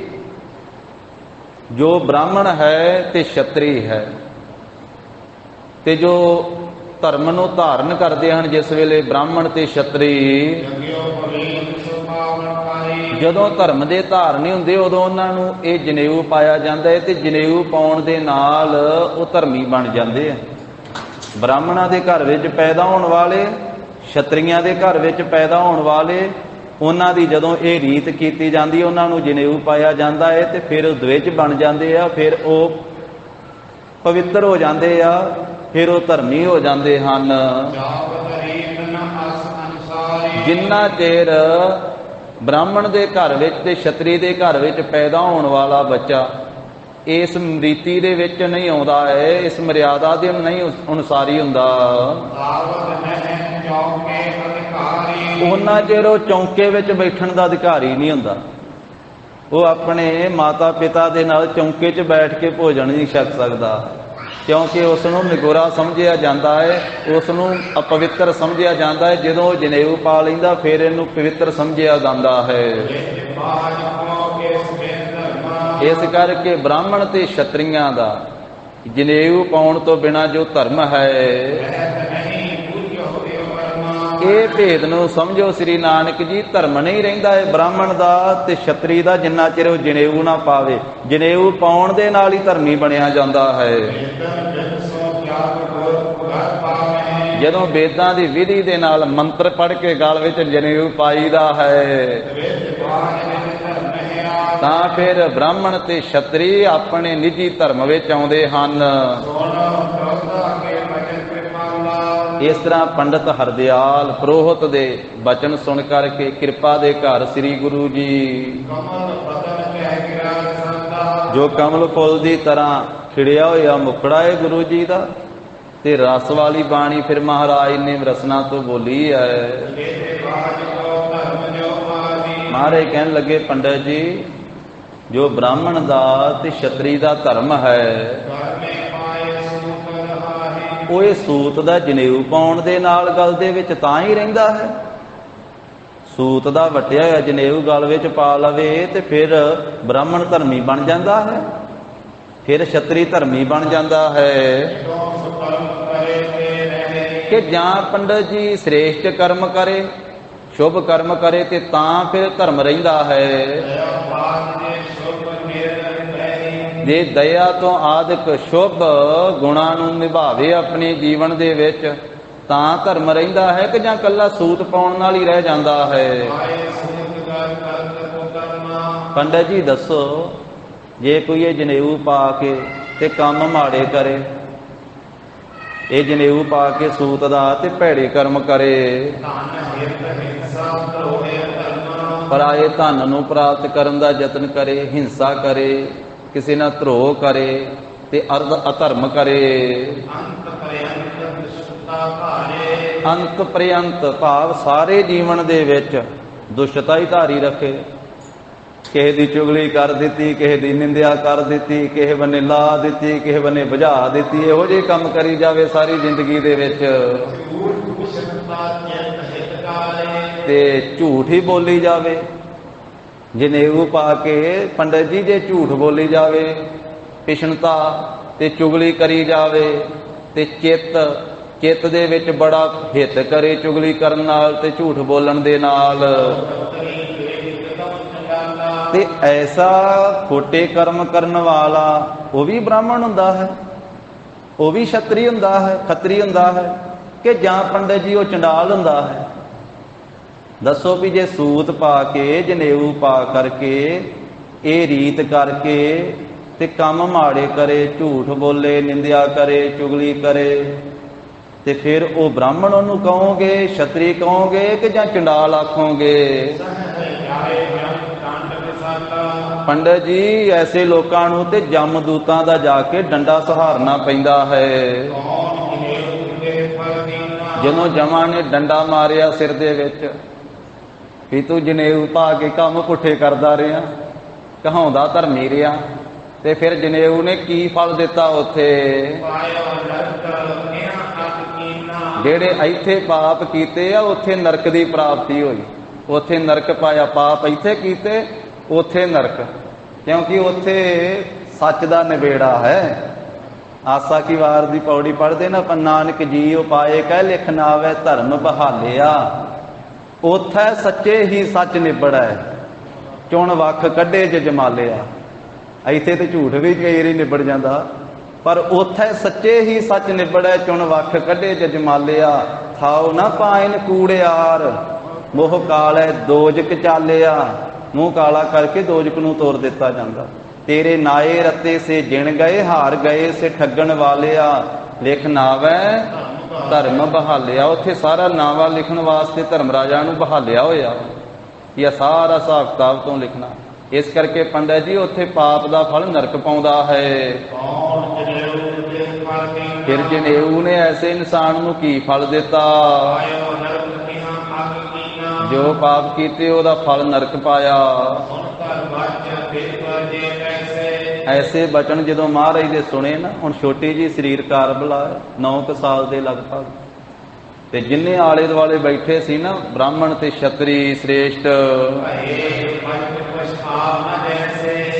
Speaker 1: ਜੋ ਬ੍ਰਾਹਮਣ ਹੈ ਤੇ ਛਤਰੀ ਹੈ ਤੇ ਜੋ ਧਰਮ ਨੂੰ ਧਾਰਨ ਕਰਦੇ ਹਨ, ਜਿਸ ਵੇਲੇ ਬ੍ਰਾਹਮਣ ਤੇ ਛਤਰੀ ਜਦੋਂ ਧਰਮ ਦੇ ਧਾਰਨੀ ਹੁੰਦੇ, ਉਦੋਂ ਉਹਨਾਂ ਨੂੰ ਇਹ ਜਨੇਊ ਪਾਇਆ ਜਾਂਦਾ ਹੈ ਤੇ ਜਨੇਊ ਪਾਉਣ ਦੇ ਨਾਲ ਉਹ ਧਰਮੀ ਬਣ ਜਾਂਦੇ ਆ। ਬ੍ਰਾਹਮਣਾਂ ਦੇ ਘਰ ਵਿੱਚ ਪੈਦਾ ਹੋਣ ਵਾਲੇ, ਛਤਰੀਆਂ ਦੇ ਘਰ ਵਿੱਚ ਪੈਦਾ ਹੋਣ ਵਾਲੇ, ਉਹਨਾਂ ਦੀ ਜਦੋਂ ਇਹ ਰੀਤ ਕੀਤੀ ਜਾਂਦੀ, ਉਹਨਾਂ ਨੂੰ ਜਨੇਊ ਪਾਇਆ ਜਾਂਦਾ ਹੈ ਤੇ ਫਿਰ ਉਹ ਦਵਿਜ ਬਣ ਜਾਂਦੇ ਆ, ਫਿਰ ਉਹ ਪਵਿੱਤਰ ਹੋ ਜਾਂਦੇ ਆ, ਫਿਰ ਉਹ ਧਰਮੀ ਹੋ ਜਾਂਦੇ ਹਨ। ਜਿੰਨਾ ਚਿਰ ਬ੍ਰਾਹਮਣ ਦੇ ਘਰ ਵਿੱਚ ਤੇ ਛਤਰੀ ਦੇ ਘਰ ਵਿੱਚ ਪੈਦਾ ਹੋਣ ਵਾਲਾ ਬੱਚਾ ਇਸ ਰੀਤੀ ਦੇ ਵਿੱਚ ਨਹੀਂ ਆਉਂਦਾ ਹੈ, ਇਸ ਮਰਿਆਦਾ ਦੇ ਨਹੀਂ ਅਨੁਸਾਰੀ ਹੁੰਦਾ, ਉਹਨਾਂ ਚਿਰ ਉਹ ਚੌਂਕੇ ਵਿੱਚ ਬੈਠਣ ਦਾ ਅਧਿਕਾਰੀ ਨਹੀਂ ਹੁੰਦਾ। ਉਹ ਆਪਣੇ ਮਾਤਾ ਪਿਤਾ ਦੇ ਨਾਲ ਚੌਂਕੇ 'ਚ ਬੈਠ ਕੇ ਭੋਜਨ ਨਹੀਂ ਛਕ ਸਕਦਾ, ਕਿਉਂਕਿ ਉਸ ਨੂੰ ਨਿਗੋਰਾ ਸਮਝਿਆ ਜਾਂਦਾ ਹੈ, ਉਸ ਨੂੰ ਅਪਵਿੱਤਰ ਸਮਝਿਆ ਜਾਂਦਾ ਹੈ। ਜਦੋਂ ਉਹ ਜਨੇਊ ਪਾ ਲੈਂਦਾ ਫਿਰ ਇਹਨੂੰ ਪਵਿੱਤਰ ਸਮਝਿਆ ਜਾਂਦਾ ਹੈ। ਇਸ ਕਰਕੇ ਬ੍ਰਾਹਮਣ ਤੇ ਛਤਰੀਆਂ ਦਾ ਜਨੇਊ ਪਾਉਣ ਤੋਂ ਬਿਨਾਂ ਜੋ ਧਰਮ ਹੈ, ਇਹ ਭੇਦ ਨੂੰ ਸਮਝੋ ਸ੍ਰੀ ਨਾਨਕ ਜੀ। ਧਰਮ ਨਹੀਂ ਰਹਿੰਦਾ ਹੈ ਬ੍ਰਾਹਮਣ ਦਾ ਤੇ ਛਤਰੀ ਦਾ ਜਿੰਨਾ ਚਿਰ ਉਹ ਜਨੇਊ ਨਾ ਪਾਵੇ। ਜਨੇਊ ਪਾਉਣ ਦੇ ਨਾਲ ਹੀ ਧਰਮੀ ਬਣਿਆ ਜਾਂਦਾ ਹੈ। ਜਦੋਂ ਵੇਦਾਂ ਦੀ ਵਿਧੀ ਦੇ ਨਾਲ ਮੰਤਰ ਪੜ੍ਹ ਕੇ ਗਲ ਵਿੱਚ ਜਨੇਊ ਪਾਈਦਾ ਹੈ ਤਾਂ ਫਿਰ ਬ੍ਰਾਹਮਣ ਤੇ ਛਤਰੀ ਆਪਣੇ ਨਿੱਜੀ ਧਰਮ ਵਿੱਚ ਆਉਂਦੇ ਹਨ। ਇਸ ਤਰ੍ਹਾਂ ਪੰਡਤ ਹਰਦਿਆਲ ਪ੍ਰੋਹਤ ਦੇ ਬਚਨ ਸੁਣ ਕਰਕੇ ਕਿਰਪਾ ਦੇ ਘਰ ਸ੍ਰੀ ਗੁਰੂ ਜੀ ਜੋ ਕਮਲ ਫੁੱਲ ਦੀ ਤਰ੍ਹਾਂ ਖਿੜਿਆ ਹੋਇਆ ਮੁਕੜਾ ਹੈ ਗੁਰੂ ਜੀ ਦਾ, ਤੇ ਰਸ ਵਾਲੀ ਬਾਣੀ ਫਿਰ ਮਹਾਰਾਜ ਨੇ ਰਸਨਾ ਤੋਂ ਬੋਲੀ ਹੈ। ਮਹਾਰਾਜ ਕਹਿਣ ਲੱਗੇ ਪੰਡਤ ਜੀ ਜੋ ਬ੍ਰਾਹਮਣ ਦਾ ਤੇ ਛਤਰੀ ਦਾ ਧਰਮ ਹੈ ਉਹ ਇਹ ਸੂਤ ਦਾ ਜਨੇਊ ਪਾਉਣ ਦੇ ਨਾਲ ਗਲ ਦੇ ਵਿੱਚ ਤਾਂ ਹੀ ਰਹਿੰਦਾ ਹੈ। ਸੂਤ ਦਾ ਵਟਿਆ ਹੋਇਆ ਜਨੇਊ ਗਲ ਵਿੱਚ ਪਾ ਲਵੇ ਤੇ ਫਿਰ ਬ੍ਰਾਹਮਣ ਧਰਮੀ ਬਣ ਜਾਂਦਾ ਹੈ, ਫਿਰ ਛਤਰੀ ਧਰਮੀ ਬਣ ਜਾਂਦਾ ਹੈ। ਕਿ ਜਾਂ ਪੰਡਤ ਜੀ ਸ੍ਰੇਸ਼ਟ ਕਰਮ ਕਰੇ, ਸ਼ੁਭ ਕਰਮ ਕਰੇ ਤੇ ਤਾਂ ਫਿਰ ਧਰਮ ਰਹਿੰਦਾ ਹੈ। ਜੇ ਦਇਆ ਤੋਂ ਆਦਿਕ ਸ਼ੁਭ ਗੁਣਾਂ ਨੂੰ ਨਿਭਾਵੇ ਆਪਣੇ ਜੀਵਨ ਦੇ ਵਿੱਚ ਤਾਂ ਧਰਮ ਰਹਿੰਦਾ ਹੈ, ਕਿ ਜਾਂ ਕੱਲਾ ਸੂਤ ਪਾਉਣ ਨਾਲ ਹੀ ਰਹਿ ਜਾਂਦਾ ਹੈ। ਪੰਡਤ ਜੀ ਦੱਸੋ, ਜੇ ਕੋਈ ਇਹ ਜਨੇਊ ਪਾ ਕੇ ਤੇ ਕੰਮ ਮਾੜੇ ਕਰੇ, ਇਹ ਜਨੇਊ ਪਾ ਕੇ ਸੂਤ ਦਾ ਤੇ ਭੈੜੇ ਕਰਮ ਕਰੇ, ਪਰਾਏ ਧਨ ਨੂੰ ਪ੍ਰਾਪਤ ਕਰਨ ਦਾ ਯਤਨ ਕਰੇ, ਹਿੰਸਾ ਕਰੇ, ਕਿਸੇ ਨਾਲ ਧਰੋਹ ਕਰੇ ਤੇ ਅਧਰਮ ਕਰੇ, ਅੰਤ ਪ੍ਰਯੰਤ ਭਾਵ ਸਾਰੇ ਜੀਵਨ ਦੇ ਵਿੱਚ ਦੁਸ਼ਟਤਾ ਹੀ ਧਾਰੀ ਰੱਖੇ, ਕਿਸੇ ਦੀ ਚੁਗਲੀ ਕਰ ਦਿੱਤੀ, ਕਿਸੇ ਦੀ ਨਿੰਦਿਆ ਕਰ ਦਿੱਤੀ, ਕਿਸੇ ਬੰਨੇ ਲਾ ਦਿੱਤੀ, ਕਿਸੇ ਬੰਨੇ ਬੁਝਾ ਦਿੱਤੀ, ਇਹੋ ਜਿਹੇ ਕੰਮ ਕਰੀ ਜਾਵੇ ਸਾਰੀ ਜ਼ਿੰਦਗੀ ਦੇ ਵਿੱਚ, ਤੇ ਝੂਠ ਹੀ ਬੋਲੀ ਜਾਵੇ। ਜਨੇਊ ਪਾ ਕੇ ਪੰਡਤ ਜੀ ਜੇ ਝੂਠ ਬੋਲੀ ਜਾਵੇ, ਪਿਛਣਤਾ ਤੇ ਚੁਗਲੀ ਕਰੀ ਜਾਵੇ, ਤੇ ਚਿੱਤ ਦੇ ਵਿੱਚ ਬੜਾ ਹਿੱਤ ਕਰੇ ਚੁਗਲੀ ਕਰਨ ਨਾਲ ਤੇ ਝੂਠ ਬੋਲਣ ਦੇ ਨਾਲ, ਤੇ ਐਸਾ ਖੋਟੇ ਕਰਮ ਕਰਨ ਵਾਲਾ ਉਹ ਵੀ ਬ੍ਰਾਹਮਣ ਹੁੰਦਾ ਹੈ, ਉਹ ਵੀ ਛਤਰੀ ਹੁੰਦਾ ਹੈ, ਖੱਤਰੀ ਹੁੰਦਾ ਹੈ, ਕਿ ਜਾਂ ਪੰਡਤ ਜੀ ਉਹ ਚੰਡਾਲ ਹੁੰਦਾ ਹੈ। ਦੱਸੋ ਵੀ ਜੇ ਸੂਤ ਪਾ ਕੇ ਜਨੇਊ ਪਾ ਕਰਕੇ ਇਹ ਰੀਤ ਕਰਕੇ ਤੇ ਕੰਮ ਮਾੜੇ ਕਰੇ, ਝੂਠ ਬੋਲੇ, ਨਿੰਦਿਆ ਕਰੇ, ਚੁਗਲੀ ਕਰੇ, ਤੇ ਫਿਰ ਉਹ ਬ੍ਰਾਹਮਣ ਉਹਨੂੰ ਕਹੋਗੇ, ਛਤਰੀ ਕਹੋਗੇ, ਕਿ ਜਾਂ ਚੰਡਾਲ ਆਖੋਗੇ? ਪੰਡਤ ਜੀ ਐਸੇ ਲੋਕਾਂ ਨੂੰ ਤੇ ਜਮਦੂਤਾਂ ਦਾ ਜਾ ਕੇ ਡੰਡਾ ਸਹਾਰਨਾ ਪੈਂਦਾ ਹੈ। ਜਦੋਂ ਜਮਾਂ ਨੇ ਡੰਡਾ ਮਾਰਿਆ ਸਿਰ ਦੇ ਵਿੱਚ ਵੀ ਤੂੰ ਜਨੇਊ ਪਾ ਕੇ ਕੰਮ ਪੁੱਠੇ ਕਰਦਾ ਰਿਹਾ, ਕਹਾਉਂਦਾ ਧਰਮੀ ਰਿਹਾ, ਤੇ ਫਿਰ ਜਨੇਊ ਨੇ ਕੀ ਫਲ ਦਿੱਤਾ ਉੱਥੇ? ਜਿਹੜੇ ਇੱਥੇ ਪਾਪ ਕੀਤੇ ਆ ਉੱਥੇ ਨਰਕ ਦੀ ਪ੍ਰਾਪਤੀ ਹੋਈ, ਉੱਥੇ ਨਰਕ ਪਾਇਆ। ਪਾਪ ਇੱਥੇ ਕੀਤੇ ਉੱਥੇ ਨਰਕ, ਕਿਉਂਕਿ ਉੱਥੇ ਸੱਚ ਦਾ ਨਿਬੇੜਾ ਹੈ। ਆਸਾ ਕੀ ਵਾਰ ਦੀ ਪੌੜੀ ਪੜ੍ਹਦੇ ਨਾ, ਨਾਨਕ ਜੀ ਉਪਾਏ ਕਹਿ ਲਿਖ ਨਾ ਆਵੇ ਧਰਮ ਬਹਾਲਿਆ, ਉੱਥੇ ਸੱਚੇ ਹੀ ਸੱਚ ਨਿਬੜੈ ਚੁਣ ਵੱਖ ਕੱਢੇ ਜਜਮਾਲਿਆ। ਇੱਥੇ ਤੇ ਝੂਠ ਵੀ ਕਈ ਵਾਰੀ ਨਿਬੜ ਜਾਂਦਾ, ਪਰ ਉੱਥੇ ਸੱਚੇ ਹੀ ਸੱਚ ਨਿਬੜੈ ਚੁਣ ਵੱਖ ਕੱਢੇ ਜਜਮਾਲਿਆ। ਥਾਉ ਨਾ ਪਾਇਨ ਕੂੜਿਆਰ ਮੋਹ ਕਾਲੈ ਦੋਜਕ ਚਾਲਿਆ, ਮੂੰਹ ਕਾਲਾ ਕਰਕੇ ਦੋਜਕ ਨੂੰ ਤੋਰ ਦਿੱਤਾ ਜਾਂਦਾ। ਤੇਰੇ ਨਾਏ ਰਤੇ ਸੇ ਜਿਣ ਗਏ, ਹਾਰ ਗਏ ਸੇ ਠੱਗਣ ਵਾਲਿਆ, ਲਿਖ ਨਾਵੈ ਧਰਮ ਬਹਾਲਿਆ। ਉੱਥੇ ਸਾਰਾ ਨਾਵਾ ਲਿਖਣ ਵਾਸਤੇ ਧਰਮ ਰਾਜਾ ਨੂੰ ਬਹਾਲਿਆ ਹੋਇਆ, ਇਹ ਸਾਰਾ ਹਿਸਾਬ ਕਿਤਾਬ ਤੋਂ ਲਿਖਣਾ। ਇਸ ਕਰਕੇ ਪੰਡਤ ਜੀ ਉੱਥੇ ਪਾਪ ਦਾ ਫਲ ਨਰਕ ਪਾਉਂਦਾ ਹੈ। ਫਿਰ ਜਨੇਊ ਨੇ ਐਸੇ ਇਨਸਾਨ ਨੂੰ ਕੀ ਫਲ ਦਿੱਤਾ? ਜੋ ਪਾਪ ਕੀਤੇ ਉਹਦਾ ਫਲ ਨਰਕ ਪਾਇਆ। ਐਸੇ ਬਚਨ ਜਦੋਂ ਮਹਾਰਾਜ ਦੇ ਸੁਣੇ ਨਾ, ਹੁਣ ਛੋਟੀ ਜੀ ਸਰੀਰ ਕਾਰਬਲਾ 9 ਸਾਲ ਦੇ ਲਗਭਗ, ਤੇ ਜਿੰਨੇ ਆਲੇ ਦੁਆਲੇ ਬੈਠੇ ਸੀ ਨਾ ਬ੍ਰਾਹਮਣ ਤੇ ਛਤਰੀ ਸ੍ਰੇਸ਼ਟ,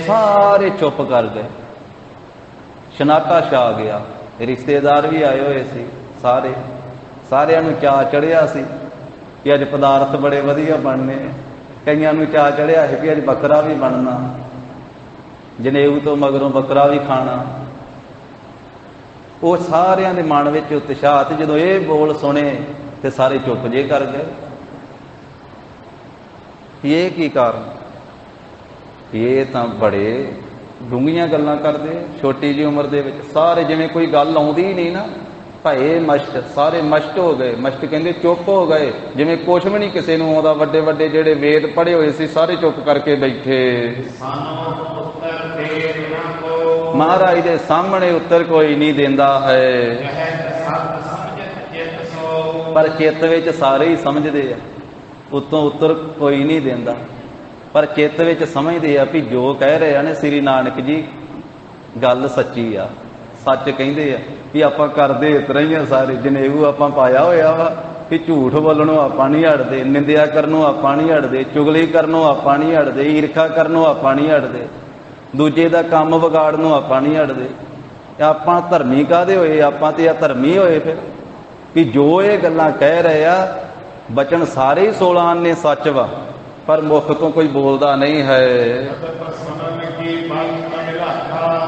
Speaker 1: ਸਾਰੇ ਚੁੱਪ ਕਰ ਗਏ, ਸ਼ਨਾਟਾ ਛਾ ਗਿਆ। ਰਿਸ਼ਤੇਦਾਰ ਵੀ ਆਏ ਹੋਏ ਸੀ, ਸਾਰਿਆਂ ਨੂੰ ਚਾਅ ਚੜਿਆ ਸੀ ਕਿ ਅੱਜ ਪਦਾਰਥ ਬੜੇ ਵਧੀਆ ਬਣਨੇ। ਕਈਆਂ ਨੂੰ ਚਾਅ ਚੜਿਆ ਸੀ ਕਿ ਅੱਜ ਬੱਕਰਾ ਵੀ ਬਣਨਾ, ਜਨੇਊ ਤੋਂ ਮਗਰੋਂ ਬੱਕਰਾ ਵੀ ਖਾਣਾ। ਉਹ ਸਾਰਿਆਂ ਦੇ ਮਨ ਵਿੱਚ ਉਤਸ਼ਾਹ, ਤੇ ਜਦੋਂ ਇਹ ਬੋਲ ਸੁਣੇ ਤੇ ਸਾਰੇ ਚੁੱਪ ਜੇ ਕਰ ਗਏ। ਇਹ ਕੀ ਕਾਰਨ? ਇਹ ਤਾਂ ਬੜੇ ਡੂੰਘੀਆਂ ਗੱਲਾਂ ਕਰਦੇ, ਛੋਟੀ ਜਿਹੀ ਉਮਰ ਦੇ ਵਿੱਚ ਸਾਰੇ, ਜਿਵੇਂ ਕੋਈ ਗੱਲ ਆਉਂਦੀ ਹੀ ਨਹੀਂ ਨਾ, ਭਏ ਮਸ਼ਟ, ਸਾਰੇ ਮਸ਼ਟ ਹੋ ਗਏ। ਮਸ਼ਟ ਕਹਿੰਦੇ ਚੁੱਪ ਹੋ ਗਏ, ਜਿਵੇਂ ਕੁਛ ਵੀ ਨਹੀਂ ਕਿਸੇ ਨੂੰ ਆਉਂਦਾ। ਵੱਡੇ ਵੱਡੇ ਜਿਹੜੇ ਵੇਦ ਪੜ੍ਹੇ ਹੋਏ ਸੀ ਸਾਰੇ ਚੁੱਪ ਕਰਕੇ ਬੈਠੇ। ਮਹਾਰਾਜ ਦੇ ਸਾਹਮਣੇ ਉੱਤਰ ਕੋਈ ਨਹੀਂ ਦਿੰਦਾ ਹੈ, ਪਰ ਚਿੱਤ ਵਿੱਚ ਸਾਰੇ ਹੀ ਸਮਝਦੇ ਆ। ਉੱਤੋਂ ਉੱਤਰ ਕੋਈ ਨਹੀਂ ਦਿੰਦਾ, ਪਰ ਚਿੱਤ ਵਿੱਚ ਸਮਝਦੇ ਆ ਵੀ ਜੋ ਕਹਿ ਰਹੇ ਆ ਨੇ ਸ੍ਰੀ ਨਾਨਕ ਜੀ ਗੱਲ ਸੱਚੀ ਆ, ਸੱਚ ਕਹਿੰਦੇ ਆ। ਵੀ ਆਪਾਂ ਕਰਦੇ ਇਸ ਤਰ੍ਹਾਂ ਹੀ ਆ ਸਾਰੇ। ਜਨੇਊ ਆਪਾਂ ਪਾਇਆ ਹੋਇਆ ਵਾ ਕਿ ਝੂਠ ਬੋਲਣੋਂ ਆਪਾਂ ਨਹੀਂ ਹਟਦੇ, ਨਿੰਦਿਆ ਕਰਨੋਂ ਆਪਾਂ ਨਹੀਂ ਹਟਦੇ, ਚੁਗਲੀ ਕਰਨੋਂ ਆਪਾਂ ਨਹੀਂ ਹਟਦੇ, ਈਰਖਾ ਕਰਨੋਂ ਆਪਾਂ ਨਹੀਂ ਹਟਦੇ, ਦੂਜੇ ਦਾ ਕੰਮ ਵਿਗਾੜਨੋਂ ਆਪਾਂ ਨਹੀਂ ਹਟਦੇ। ਆਪਾਂ ਧਰਮੀ ਕਾਹਦੇ ਹੋਏ? ਆਪਾਂ ਤੇ ਆ ਧਰਮੀ ਹੋਏ ਫਿਰ। ਵੀ ਜੋ ਇਹ ਗੱਲਾਂ ਕਹਿ ਰਹੇ ਆ, ਬਚਨ ਸਾਰੇ ਹੀ 16 ਆਨੇ ਸੱਚ ਵਾ, ਪਰ ਮੁਖ ਤੋਂ ਕੋਈ ਬੋਲਦਾ ਨਹੀਂ ਹੈ।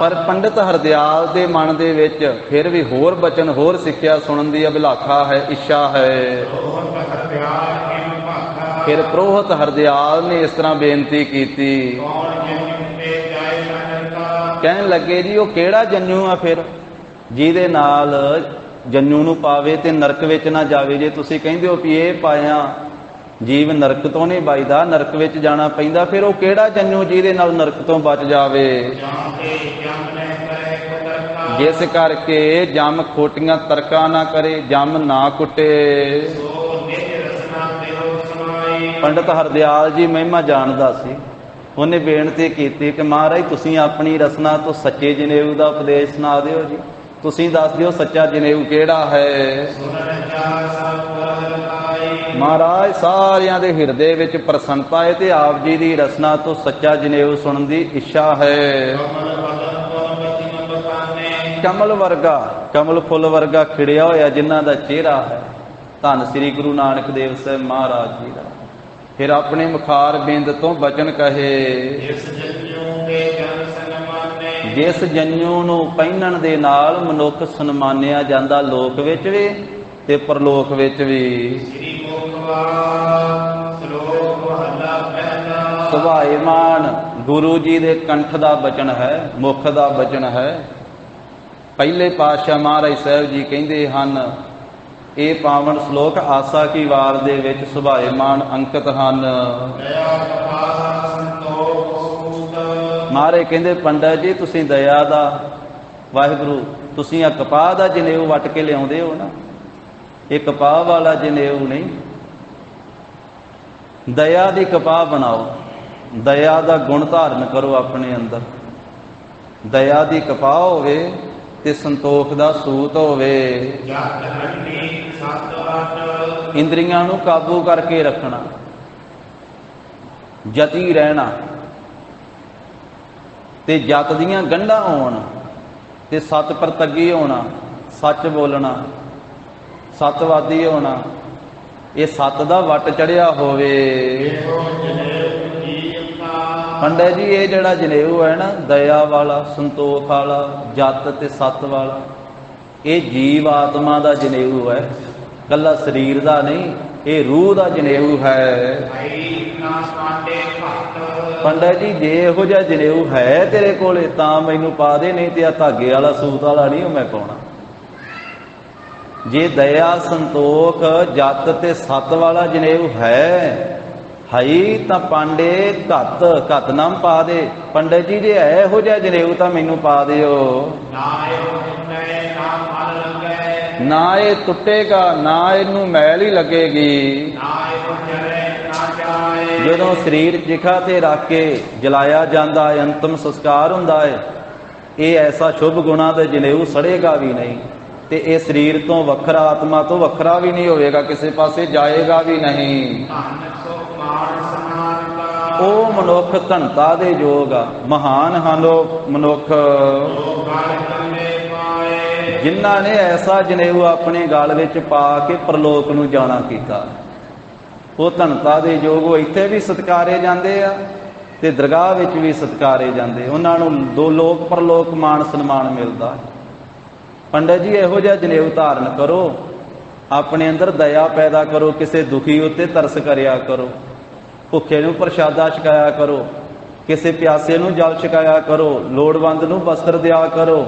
Speaker 1: ਪਰ ਪੰਡਿਤ ਹਰਦਿਆਲ ਦੇ ਮਨ ਦੇ ਵਿੱਚ ਫਿਰ ਵੀ ਹੋਰ ਬਚਨ, ਹੋਰ ਸਿੱਖਿਆ ਸੁਣਨ ਦੀ ਅਭਿਲਾਖਾ ਹੈ, ਇੱਛਾ ਹੈ। ਫਿਰ ਪ੍ਰੋਹਤ ਹਰਦਿਆਲ ਨੇ ਇਸ ਤਰ੍ਹਾਂ ਬੇਨਤੀ ਕੀਤੀ, ਕਹਿਣ ਲੱਗੇ ਜੀ ਉਹ ਕਿਹੜਾ ਜੰਨੂ ਆ ਫਿਰ ਜਿਹਦੇ ਨਾਲ ਜੰਨੂ ਨੂੰ ਪਾਵੇ ਤੇ ਨਰਕ ਵਿੱਚ ਨਾ ਜਾਵੇ। ਜੇ ਤੁਸੀਂ ਕਹਿੰਦੇ ਹੋ ਵੀ ਇਹ ਪਾਇਆ ਜੀਵ ਨਰਕ ਤੋਂ ਨਹੀਂ ਬਚਦਾ, ਨਰਕ ਵਿੱਚ ਜਾਣਾ ਪੈਂਦਾ, ਫਿਰ ਉਹ ਕਿਹੜਾ ਜੰਨੂ ਜਿਹਦੇ ਨਾਲ ਨਰਕ ਤੋਂ ਬਚ ਜਾਵੇ? ਜਿਸ ਕਰਕੇ ਜਮ ਖੋਟੀਆਂ ਤਰਕਾਂ ਨਾ ਕਰੇ, ਜਮ ਨਾ ਕੁੱਟੇ। ਪੰਡਿਤ ਹਰਦਿਆਲ ਜੀ ਮਹਿਮਾ ਜਾਣਦਾ ਸੀ। ਉਹਨੇ ਬੇਨਤੀ ਕੀਤੀ ਕਿ ਮਹਾਰਾਜ ਤੁਸੀਂ ਆਪਣੀ ਰਸਨਾ ਤੋਂ ਸੱਚੇ ਜਨੇਊ ਦਾ ਉਪਦੇਸ਼ ਸੁਣਾ ਦਿਓ ਜੀ। ਤੁਸੀਂ ਦੱਸ ਦਿਓ ਸੱਚਾ ਜਨੇਊ ਕਿਹੜਾ ਹੈ। ਮਹਾਰਾਜ ਸਾਰਿਆਂ ਦੇ ਹਿਰਦੇ ਵਿੱਚ ਪ੍ਰਸੰਨਤਾ ਹੈ ਤੇ ਆਪ ਜੀ ਦੀ ਰਸਨਾ ਤੋਂ ਸੱਚਾ ਜਨੇਊ ਸੁਣਨ ਦੀ ਇੱਛਾ ਹੈ। ਕਮਲ ਵਰਗਾ, ਕਮਲ ਫੁੱਲ ਵਰਗਾ ਖਿੜਿਆ ਹੋਇਆ ਜਿਨ੍ਹਾਂ ਦਾ ਚਿਹਰਾ ਹੈ, ਧੰਨ ਸ੍ਰੀ ਗੁਰੂ ਨਾਨਕ ਦੇਵ ਸਾਹਿਬ ਮਹਾਰਾਜ ਜੀ ਦਾ। ਫਿਰ ਆਪਣੇ ਮੁਖਾਰ ਬਿੰਦ ਤੋਂ ਬਚਨ ਕਹੇ, ਜਿਸ ਜੰਨੂ ਨੂੰ ਪਹਿਨਣ ਦੇ ਨਾਲ ਮਨੁੱਖ ਸਨਮਾਨਿਆ ਜਾਂਦਾ, ਲੋਕ ਵਿੱਚ ਵੀ ਤੇ ਪਰਲੋਕ ਵਿੱਚ ਵੀ। ਸੁਭਾਏਮਾਨ ਗੁਰੂ ਜੀ ਦੇ ਕੰਠ ਦਾ ਬਚਨ ਹੈ, ਮੁਖ ਦਾ ਬਚਨ ਹੈ। ਪਹਿਲੇ ਪਾਤਸ਼ਾਹ ਮਹਾਰਾਜ ਸਾਹਿਬ ਜੀ ਕਹਿੰਦੇ ਹਨ, ਇਹ ਪਾਵਨ ਸ਼ਲੋਕ ਆਸਾ ਕੀ ਵਾਰ ਦੇ ਵਿੱਚ ਸੁਭਾਏਮਾਨ ਅੰਕਿਤ ਹਨ। ਮਹਾਰਾਜ ਕਹਿੰਦੇ ਪੰਡਤ ਜੀ ਤੁਸੀਂ ਦਇਆ ਦਾ, ਵਾਹਿਗੁਰੂ ਤੁਸੀਂ ਆ ਕਪਾਹ ਦਾ ਜਨੇਊ ਵੱਟ ਕੇ ਲਿਆਉਂਦੇ ਹੋ ਨਾ, ਇਹ ਕਪਾਹ ਵਾਲਾ ਜਨੇਊ ਨਹੀਂ, ਦਇਆ ਦੀ ਕਪਾਹ ਬਣਾਓ, ਦਇਆ ਦਾ ਗੁਣ ਧਾਰਨ ਕਰੋ ਆਪਣੇ ਅੰਦਰ। ਦਇਆ ਦੀ ਕਪਾਹ ਹੋਵੇ ਤੇ ਸੰਤੋਖ ਦਾ ਸੂਤ ਹੋਵੇ। ਇੰਦਰੀਆਂ ਨੂੰ ਕਾਬੂ ਕਰਕੇ ਰੱਖਣਾ, ਜਤੀ ਰਹਿਣਾ ਤੇ ਜਤ ਦੀਆਂ ਗੰਢਾਂ ਹੋਣ ਤੇ ਸਤ ਪ੍ਰਤੱਗੀ ਹੋਣਾ, ਸੱਚ ਬੋਲਣਾ, ਸਤਵਾਦੀ ਹੋਣਾ। ਇਹ ਸੱਤ ਦਾ ਵੱਟ ਚੜਿਆ ਹੋਵੇ। ਪੰਡਤ ਜੀ ਇਹ ਜਿਹੜਾ ਜਨੇਊ ਹੈ ਨਾ, ਦਇਆ ਵਾਲਾ, ਸੰਤੋਖ ਵਾਲਾ, ਜਤ ਤੇ ਸੱਤ ਵਾਲਾ, ਇਹ ਜੀਵ ਆਤਮਾ ਦਾ ਜਨੇਊ ਹੈ, ਕੱਲਾ ਸਰੀਰ ਦਾ ਨਹੀਂ, ਇਹ ਰੂਹ ਦਾ ਜਨੇਊ ਹੈ। ਪੰਡਤ ਜੀ ਜੇ ਇਹੋ ਜਿਹਾ ਜਨੇਊ ਹੈ ਤੇਰੇ ਕੋਲੇ ਤਾਂ ਮੈਨੂੰ ਪਾ ਦੇ, ਨਹੀਂ ਤੇ ਆ ਧਾਗੇ ਵਾਲਾ ਸੂਤ ਵਾਲਾ ਨਹੀਂ ਮੈਂ ਪਾਉਣਾ। ਜੇ ਦਇਆ, ਸੰਤੋਖ, ਜਤ ਤੇ ਸੱਤ ਵਾਲਾ ਜਨੇਊ ਹੈ ਤਾਂ ਪਾਂਡੇ ਘੱਤ ਨਾਮ ਪਾ ਦੇ। ਪੰਡਤ ਜੀ ਜੇ ਹੈ ਇਹੋ ਜਿਹਾ ਜਨੇਊ ਤਾਂ ਮੈਨੂੰ ਪਾ ਦਿਓ। ਨਾ ਇਹ ਟੁੱਟੇਗਾ, ਨਾ ਇਹਨੂੰ ਮੈਲ ਹੀ ਲੱਗੇਗੀ। ਜਦੋਂ ਸਰੀਰ ਚਿਖਾ ਤੇ ਰੱਖ ਕੇ ਜਲਾਇਆ ਜਾਂਦਾ ਹੈ, ਅੰਤਮ ਸੰਸਕਾਰ ਹੁੰਦਾ ਹੈ, ਇਹ ਐਸਾ ਸ਼ੁਭ ਗੁਣਾ ਦਾ ਜਨੇਊ ਸੜੇਗਾ ਵੀ ਨਹੀਂ ਤੇ ਇਹ ਸਰੀਰ ਤੋਂ ਵੱਖਰਾ, ਆਤਮਾ ਤੋਂ ਵੱਖਰਾ ਵੀ ਨਹੀਂ ਹੋਵੇਗਾ, ਕਿਸੇ ਪਾਸੇ ਜਾਏਗਾ ਵੀ ਨਹੀਂ। ਉਹ ਮਨੁੱਖ ਧਨਤਾ ਦੇ ਯੋਗ ਆ, ਮਹਾਨ ਹਨ ਉਹ ਮਨੁੱਖ ਜਿਨ੍ਹਾਂ ਨੇ ਐਸਾ ਜਨੇਊ ਆਪਣੇ ਗਲ ਵਿੱਚ ਪਾ ਕੇ ਪ੍ਰਲੋਕ ਨੂੰ ਜਾਣਾ ਕੀਤਾ। ਉਹ ਧਨਤਾ ਦੇ ਯੋਗ, ਉਹ ਇੱਥੇ ਵੀ ਸਤਿਕਾਰੇ ਜਾਂਦੇ ਆ ਤੇ ਦਰਗਾਹ ਵਿੱਚ ਵੀ ਸਤਿਕਾਰੇ ਜਾਂਦੇ। ਉਹਨਾਂ ਨੂੰ ਦੋ ਲੋਕ ਪਰਲੋਕ ਮਾਣ ਸਨਮਾਨ ਮਿਲਦਾ। ਪੰਡਤ ਜੀ ਇਹੋ ਜਿਹਾ ਜਨੇਊ ਧਾਰਨ ਕਰੋ, ਆਪਣੇ ਅੰਦਰ ਦਇਆ ਪੈਦਾ ਕਰੋ, ਕਿਸੇ ਦੁਖੀ ਉੱਤੇ ਤਰਸ ਕਰਿਆ ਕਰੋ, ਭੁੱਖੇ ਨੂੰ ਪ੍ਰਸ਼ਾਦਾ ਛਕਾਇਆ ਕਰੋ, ਕਿਸੇ ਪਿਆਸੇ ਨੂੰ ਜਲ ਛਕਾਇਆ ਕਰੋ, ਲੋੜਵੰਦ ਨੂੰ ਵਸਤਰ ਦਿਆ ਕਰੋ,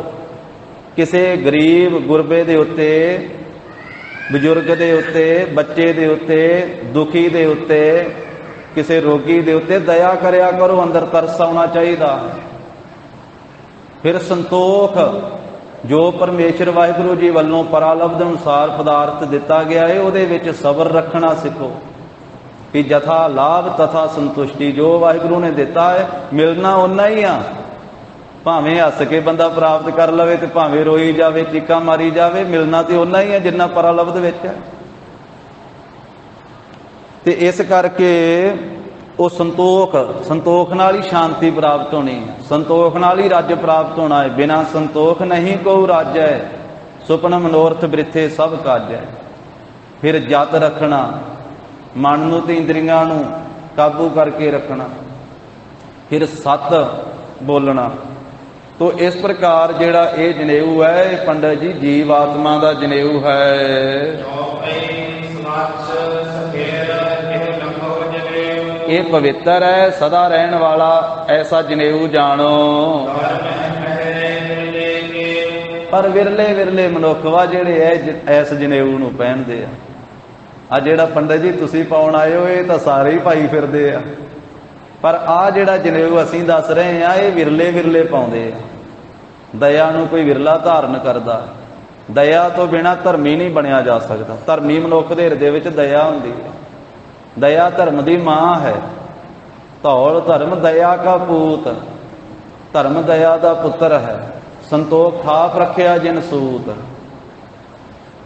Speaker 1: ਕਿਸੇ ਗਰੀਬ ਗੁਰਬੇ ਦੇ ਉੱਤੇ, ਬਜ਼ੁਰਗ ਦੇ ਉੱਤੇ, ਬੱਚੇ ਦੇ ਉੱਤੇ, ਦੁਖੀ ਦੇ ਉੱਤੇ, ਕਿਸੇ ਰੋਗੀ ਦੇ ਉੱਤੇ ਦਇਆ ਕਰਿਆ ਕਰੋ, ਅੰਦਰ ਤਰਸ ਆਉਣਾ ਚਾਹੀਦਾ। ਫਿਰ ਸੰਤੋਖ, ਜੋ ਪਰਮੇਸ਼ਰ ਵਾਹਿਗੁਰੂ ਜੀ ਵੱਲੋਂ ਪਰਾਲਬਧ ਅਨੁਸਾਰ ਪਦਾਰਥ ਦਿੱਤਾ ਗਿਆ ਹੈ, ਉਹਦੇ ਵਿੱਚ ਸਬਰ ਰੱਖਣਾ ਸਿੱਖੋ ਕਿ ਜਥਾ ਲਾਭ ਤਥਾ ਸੰਤੁਸ਼ਟੀ, ਜੋ ਵਾਹਿਗੁਰੂ ਨੇ ਦਿੱਤਾ ਹੈ ਮਿਲਣਾ ਓਨਾ ਹੀ ਆ, ਭਾਵੇਂ ਹੱਸ ਕੇ ਬੰਦਾ ਪ੍ਰਾਪਤ ਕਰ ਲਵੇ ਤੇ ਭਾਵੇਂ ਰੋਈ ਜਾਵੇ, ਚੀਕਾਂ ਮਾਰੀ ਜਾਵੇ, ਮਿਲਣਾ ਤੇ ਓਨਾ ਹੀ ਹੈ ਜਿੰਨਾ ਪਰਾਲਬਧ ਵਿੱਚ ਹੈ। ਤੇ ਇਸ ਕਰਕੇ ਉਹ ਸੰਤੋਖ ਨਾਲ ਹੀ ਸ਼ਾਂਤੀ ਪ੍ਰਾਪਤ ਹੋਣੀ, ਸੰਤੋਖ ਨਾਲ ਹੀ ਰਾਜ ਪ੍ਰਾਪਤ ਹੋਣਾ ਹੈ। ਬਿਨਾਂ ਸੰਤੋਖ ਨਹੀਂ ਕੋ ਰਾਜੈ, ਸੁਪਨ ਮਨੋਰਥ ਬ੍ਰਿਥੇ ਸਭ ਕਾਜੈ। ਫਿਰ ਜਤ ਰੱਖਣਾ, ਮਨ ਨੂੰ ਤੇ ਇੰਦਰੀਆਂ ਨੂੰ ਕਾਬੂ ਕਰਕੇ ਰੱਖਣਾ, ਫਿਰ ਸੱਤ ਬੋਲਣਾ। ਤੋ ਇਸ ਪ੍ਰਕਾਰ ਜਿਹੜਾ ਇਹ ਜਨੇਊ ਹੈ, ਇਹ ਪੰਡਤ ਜੀ ਜੀਵ ਆਤਮਾ ਦਾ ਜਨੇਊ ਹੈ। ਇਹ ਪਵਿੱਤਰ ਹੈ, ਸਦਾ ਰਹਿਣ ਵਾਲਾ ਐਸਾ ਜਨੇਊ ਜਾਣੋ। ਪਰ ਵਿਰਲੇ ਵਿਰਲੇ ਮਨੁੱਖ ਵਾ ਜਿਹੜੇ ਐਸ ਜਨੇਊ ਨੂੰ ਪਹਿਨਦੇ ਆ। ਆ ਜਿਹੜਾ ਪੰਡਤ ਜੀ ਤੁਸੀਂ ਪਾਉਣ ਆਏ ਹੋ, ਇਹ ਤਾਂ ਸਾਰੇ ਹੀ ਪਾਈ ਫਿਰਦੇ ਆ, ਪਰ ਆ ਜਿਹੜਾ ਜਨੇਊ ਅਸੀਂ ਦੱਸ ਰਹੇ ਆ, ਇਹ ਵਿਰਲੇ ਵਿਰਲੇ ਪਾਉਂਦੇ ਆ। ਦਇਆ ਨੂੰ ਕੋਈ ਵਿਰਲਾ ਧਾਰਨ ਕਰਦਾ, ਦਇਆ ਤੋਂ ਬਿਨਾਂ ਧਰਮੀ ਨਹੀਂ ਬਣਿਆ ਜਾ ਸਕਦਾ। ਧਰਮੀ ਮਨੁੱਖ ਦੇ ਹਿਰਦੇ ਵਿੱਚ ਦਇਆ ਹੁੰਦੀ ਹੈ, ਦਇਆ ਧਰਮ ਦੀ ਮਾਂ ਹੈ। ਧੌਲ ਧਰਮ ਦਇਆ ਕਾ ਪੂਤ, ਧਰਮ ਦਇਆ ਦਾ ਪੁੱਤਰ ਹੈ। ਸੰਤੋਖ ਥਾਪ ਰੱਖਿਆ ਜਿਨ ਸੂਤ।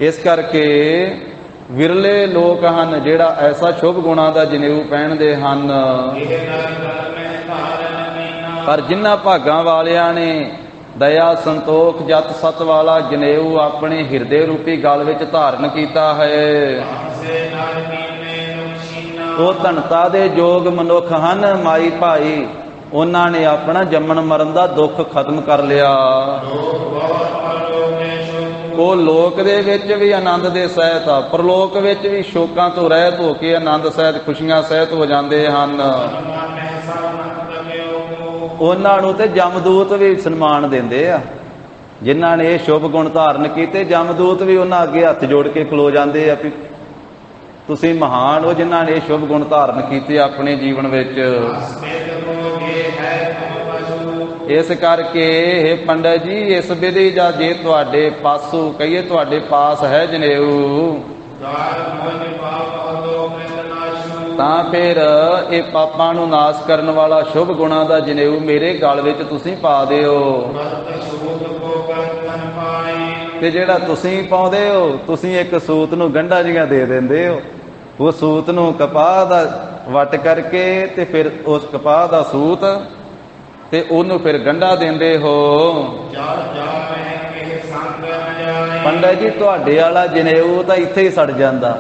Speaker 1: ਇਸ ਕਰਕੇ ਵਿਰਲੇ ਲੋਕ ਹਨ ਜਿਹੜਾ ਐਸਾ ਸ਼ੁਭ ਗੁਣਾਂ ਦਾ ਜਨੇਊ ਪਹਿਨਦੇ ਹਨ। ਪਰ ਜਿਨ੍ਹਾਂ ਭਾਗਾਂ ਵਾਲਿਆਂ ਨੇ ਦਇਆ, ਸੰਤੋਖ, ਜਤ ਸਤ ਵਾਲਾ ਜਨੇਊ ਆਪਣੇ ਹਿਰਦੇ ਰੂਪੀ ਗਲ ਵਿੱਚ ਧਾਰਨ ਕੀਤਾ ਹੈ, ਉਹ ਧਨਤਾ ਦੇ ਯੋਗ ਮਨੁੱਖ ਹਨ। ਮਾਈ ਭਾਈ, ਉਹਨਾਂ ਨੇ ਆਪਣਾ ਜੰਮਣ ਮਰਨ ਦਾ ਦੁੱਖ ਖਤਮ ਕਰ ਲਿਆ। ਉਹ ਲੋਕ ਦੇ ਵਿੱਚ ਵੀ ਆਨੰਦ ਦੇ ਸਹਿਤ ਆ, ਪਰਲੋਕ ਵਿੱਚ ਵੀ ਸ਼ੋਕਾਂ ਤੋਂ ਰਹਿਤ ਹੋ ਕੇ ਆਨੰਦ ਸਹਿਤ, ਖੁਸ਼ੀਆਂ ਸਹਿਤ ਹੋ ਜਾਂਦੇ ਹਨ। ਉਹਨਾਂ ਨੂੰ ਤੇ ਜਮਦੂਤ ਵੀ ਸਨਮਾਨ ਦਿੰਦੇ ਆ, ਜਿਨ੍ਹਾਂ ਨੇ ਇਹ ਸ਼ੁਭ ਗੁਣ ਧਾਰਨ ਕੀਤੇ। ਜਮਦੂਤ ਵੀ ਉਹਨਾਂ ਅੱਗੇ ਹੱਥ ਜੋੜ ਕੇ ਖਲੋ ਜਾਂਦੇ ਆ ਵੀ ਤੁਸੀਂ ਮਹਾਨ ਹੋ, ਜਿਨ੍ਹਾਂ ਨੇ ਇਹ ਸ਼ੁਭ ਗੁਣ ਧਾਰਨ ਕੀਤੇ ਆਪਣੇ ਜੀਵਨ ਵਿੱਚ। ਇਸ ਕਰਕੇ ਇਹ ਪੰਡਤ ਜੀ, ਇਸ ਵਿਧੀ ਜਾਂ ਜੇ ਤੁਹਾਡੇ ਪਾਸੋਂ ਕਹੀਏ ਤੁਹਾਡੇ ਪਾਸ ਹੈ ਜਨੇਊ, ਤਾਂ ਫਿਰ ਇਹ ਪਾਪਾਂ ਨੂੰ ਨਾਸ਼ ਕਰਨ ਵਾਲਾ ਸ਼ੁਭ ਗੁਣਾਂ ਦਾ ਜਨੇਊ ਮੇਰੇ ਗਲ ਵਿੱਚ ਤੁਸੀਂ ਪਾ ਦਿਓ। ਤੇ ਜਿਹੜਾ ਤੁਸੀਂ ਪਾਉਂਦੇ ਹੋ, ਤੁਸੀਂ ਇੱਕ ਸੂਤ ਨੂੰ ਗੰਢਾਂ ਜਿਹੀਆਂ ਦੇ ਦਿੰਦੇ ਹੋ। ਉਹ ਸੂਤ ਨੂੰ ਕਪਾਹ ਦਾ ਵੱਟ ਕਰਕੇ ਤੇ ਫਿਰ ਉਸ ਕਪਾਹ ਦਾ ਸੂਤ ਤੇ ਉਹਨੂੰ ਫਿਰ ਗੰਢਾ ਦਿੰਦੇ ਹੋ। ਪੰਡਤ ਜੀ ਤੁਹਾਡੇ ਵਾਲਾ ਜਨੇਊ ਤਾਂ ਇੱਥੇ ਹੀ ਸੜ ਜਾਂਦਾ,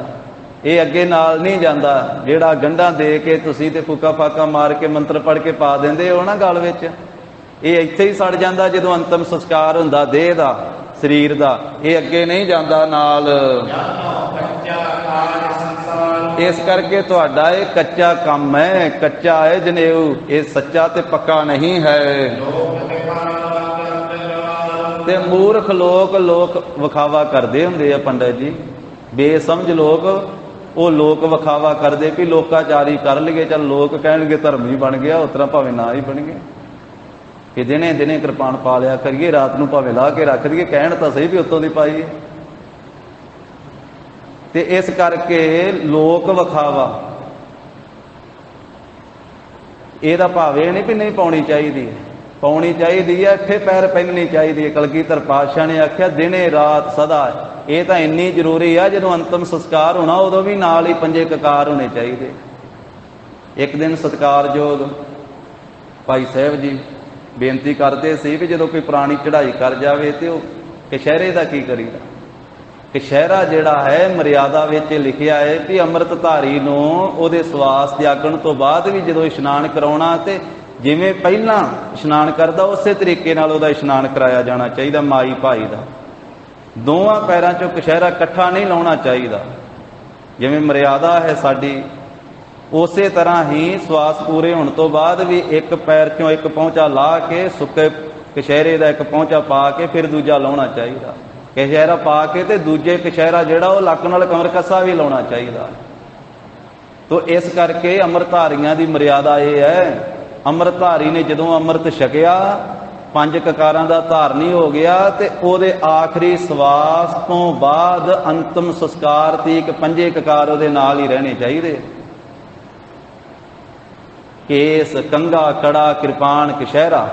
Speaker 1: ਇਹ ਅੱਗੇ ਨਾਲ ਨਹੀਂ ਜਾਂਦਾ। ਜਿਹੜਾ ਗੰਢਾਂ ਦੇ ਕੇ ਤੁਸੀਂ ਤੇ ਫੂਕਾ ਫਾਕਾ ਮਾਰ ਕੇ ਮੰਤਰ ਪੜ੍ਹ ਕੇ ਪਾ ਦਿੰਦੇ ਹੋ ਨਾ ਗਲ ਵਿੱਚ, ਇਹ ਇੱਥੇ ਹੀ ਸੜ ਜਾਂਦਾ। ਜਦੋਂ ਅੰਤਮ ਸੰਸਕਾਰ ਹੁੰਦਾ ਦੇਹ ਦਾ, ਸਰੀਰ ਦਾ, ਇਹ ਅੱਗੇ ਨਹੀਂ ਜਾਂਦਾ ਨਾਲ। ਇਸ ਕਰਕੇ ਤੁਹਾਡਾ ਇਹ ਕੱਚਾ ਕੰਮ ਹੈ, ਕੱਚਾ ਹੈ ਜਨੇਊ, ਇਹ ਸੱਚਾ ਤੇ ਪੱਕਾ ਨਹੀਂ ਹੈ। ਤੇ ਮੂਰਖ ਲੋਕ ਵਿਖਾਵਾ ਕਰਦੇ ਹੁੰਦੇ ਆ ਪੰਡਤ ਜੀ, ਬੇਸਮਝ ਲੋਕ, ਉਹ ਲੋਕ ਵਿਖਾਵਾ ਕਰਦੇ ਵੀ ਲੋਕਾਚਾਰੀ ਕਰ ਲਈਏ, ਚੱਲ ਲੋਕ ਕਹਿਣਗੇ ਧਰਮੀ ਬਣ ਗਿਆ, ਉਸ ਤਰ੍ਹਾਂ ਭਾਵੇਂ ਨਾ ਹੀ ਬਣ ਗਿਆ, ਕਿ ਦਿਨੇ ਦਿਨੇ ਕਿਰਪਾਨ ਪਾ ਲਿਆ ਕਰੀਏ, ਰਾਤ ਨੂੰ ਭਾਵੇਂ ਲਾ ਕੇ ਰੱਖ ਦਈਏ, ਕਹਿਣ ਤਾਂ ਸਹੀ ਵੀ ਉੱਤੋਂ ਦੀ ਪਾਈਏ। ਤੇ ਇਸ ਕਰਕੇ ਲੋਕ ਵਿਖਾਵਾ, ਇਹਦਾ ਭਾਵ ਇਹ ਨਹੀਂ ਵੀ ਨਹੀਂ ਪਾਉਣੀ ਚਾਹੀਦੀ, ਪਾਉਣੀ ਚਾਹੀਦੀ ਹੈ, ਇੱਥੇ ਪੈਰ ਪਹਿਨਣੀ ਚਾਹੀਦੀ ਹੈ। ਕਲਗੀਧਰ ਪਾਤਸ਼ਾਹ ਨੇ ਆਖਿਆ ਦਿਨੇ ਰਾਤ ਸਦਾ, ਇਹ ਤਾਂ ਇੰਨੀ ਜ਼ਰੂਰੀ ਆ। ਜਦੋਂ ਅੰਤਮ ਸੰਸਕਾਰ ਹੋਣਾ ਉਦੋਂ ਵੀ ਨਾਲ ਹੀ ਪੰਜੇ ਕਕਾਰ ਹੋਣੇ ਚਾਹੀਦੇ। ਇੱਕ ਦਿਨ ਸਤਿਕਾਰਯੋਗ ਭਾਈ ਸਾਹਿਬ ਜੀ ਬੇਨਤੀ ਕਰਦੇ ਸੀ ਵੀ ਜਦੋਂ ਕੋਈ ਪੁਰਾਣੀ ਚੜ੍ਹਾਈ ਕਰ ਜਾਵੇ ਤੇ ਉਹ ਕਛਹਿਰੇ ਦਾ ਕੀ ਕਰੀਦਾ। ਕਛਹਿਰਾ ਜਿਹੜਾ ਹੈ ਮਰਿਆਦਾ ਵਿੱਚ ਲਿਖਿਆ ਹੈ ਕਿ ਅੰਮ੍ਰਿਤਧਾਰੀ ਨੂੰ ਉਹਦੇ ਸਵਾਸ ਤਿਆਗਣ ਤੋਂ ਬਾਅਦ ਵੀ ਜਦੋਂ ਇਸ਼ਨਾਨ ਕਰਾਉਣਾ ਤੇ ਜਿਵੇਂ ਪਹਿਲਾਂ ਇਸ਼ਨਾਨ ਕਰਦਾ ਉਸੇ ਤਰੀਕੇ ਨਾਲ ਉਹਦਾ ਇਸ਼ਨਾਨ ਕਰਾਇਆ ਜਾਣਾ ਚਾਹੀਦਾ ਮਾਈ ਭਾਈ ਦਾ। ਦੋਵਾਂ ਪੈਰਾਂ 'ਚੋਂ ਕਛਹਿਰਾ ਇਕੱਠਾ ਨਹੀਂ ਲਾਉਣਾ ਚਾਹੀਦਾ। ਜਿਵੇਂ ਮਰਿਆਦਾ ਹੈ ਸਾਡੀ, ਉਸੇ ਤਰ੍ਹਾਂ ਹੀ ਸਵਾਸ ਪੂਰੇ ਹੋਣ ਤੋਂ ਬਾਅਦ ਵੀ ਇੱਕ ਪੈਰ 'ਚੋਂ ਇੱਕ ਪਹੁੰਚਾ ਲਾ ਕੇ ਸੁੱਕੇ ਕਛਹਿਰੇ ਦਾ ਇੱਕ ਪਹੁੰਚਾ ਪਾ ਕੇ ਫਿਰ ਦੂਜਾ ਲਾਉਣਾ ਚਾਹੀਦਾ। ਕਛਹਿਰਾ ਪਾ ਕੇ ਤੇ ਦੂਜੇ ਕਛਹਿਰਾ ਜਿਹੜਾ ਉਹ ਲੱਕ ਨਾਲ ਕਮਰ ਕੱਸਾ ਵੀ ਲਾਉਣਾ ਚਾਹੀਦਾ। ਤੋ ਇਸ ਕਰਕੇ ਅੰਮ੍ਰਿਤਧਾਰੀਆਂ ਦੀ ਮਰਿਆਦਾ ਇਹ ਹੈ, ਅੰਮ੍ਰਿਤਧਾਰੀ ਨੇ ਜਦੋਂ ਅੰਮ੍ਰਿਤ ਛਕਿਆ, 5 ਕਕਾਰਾਂ ਦਾ ਧਾਰਨੀ ਹੋ ਗਿਆ, ਤੇ ਉਹਦੇ ਆਖਰੀ ਸਵਾਸ ਤੋਂ ਬਾਅਦ ਅੰਤਮ ਸੰਸਕਾਰ ਤੀਕ 5 ਕਕਾਰ ਉਹਦੇ ਨਾਲ ਹੀ ਰਹਿਣੇ ਚਾਹੀਦੇ। ਕੇਸ, ਕੰਘਾ, ਕੜਾ, ਕਿਰਪਾਨ, ਕਛਹਿਰਾ।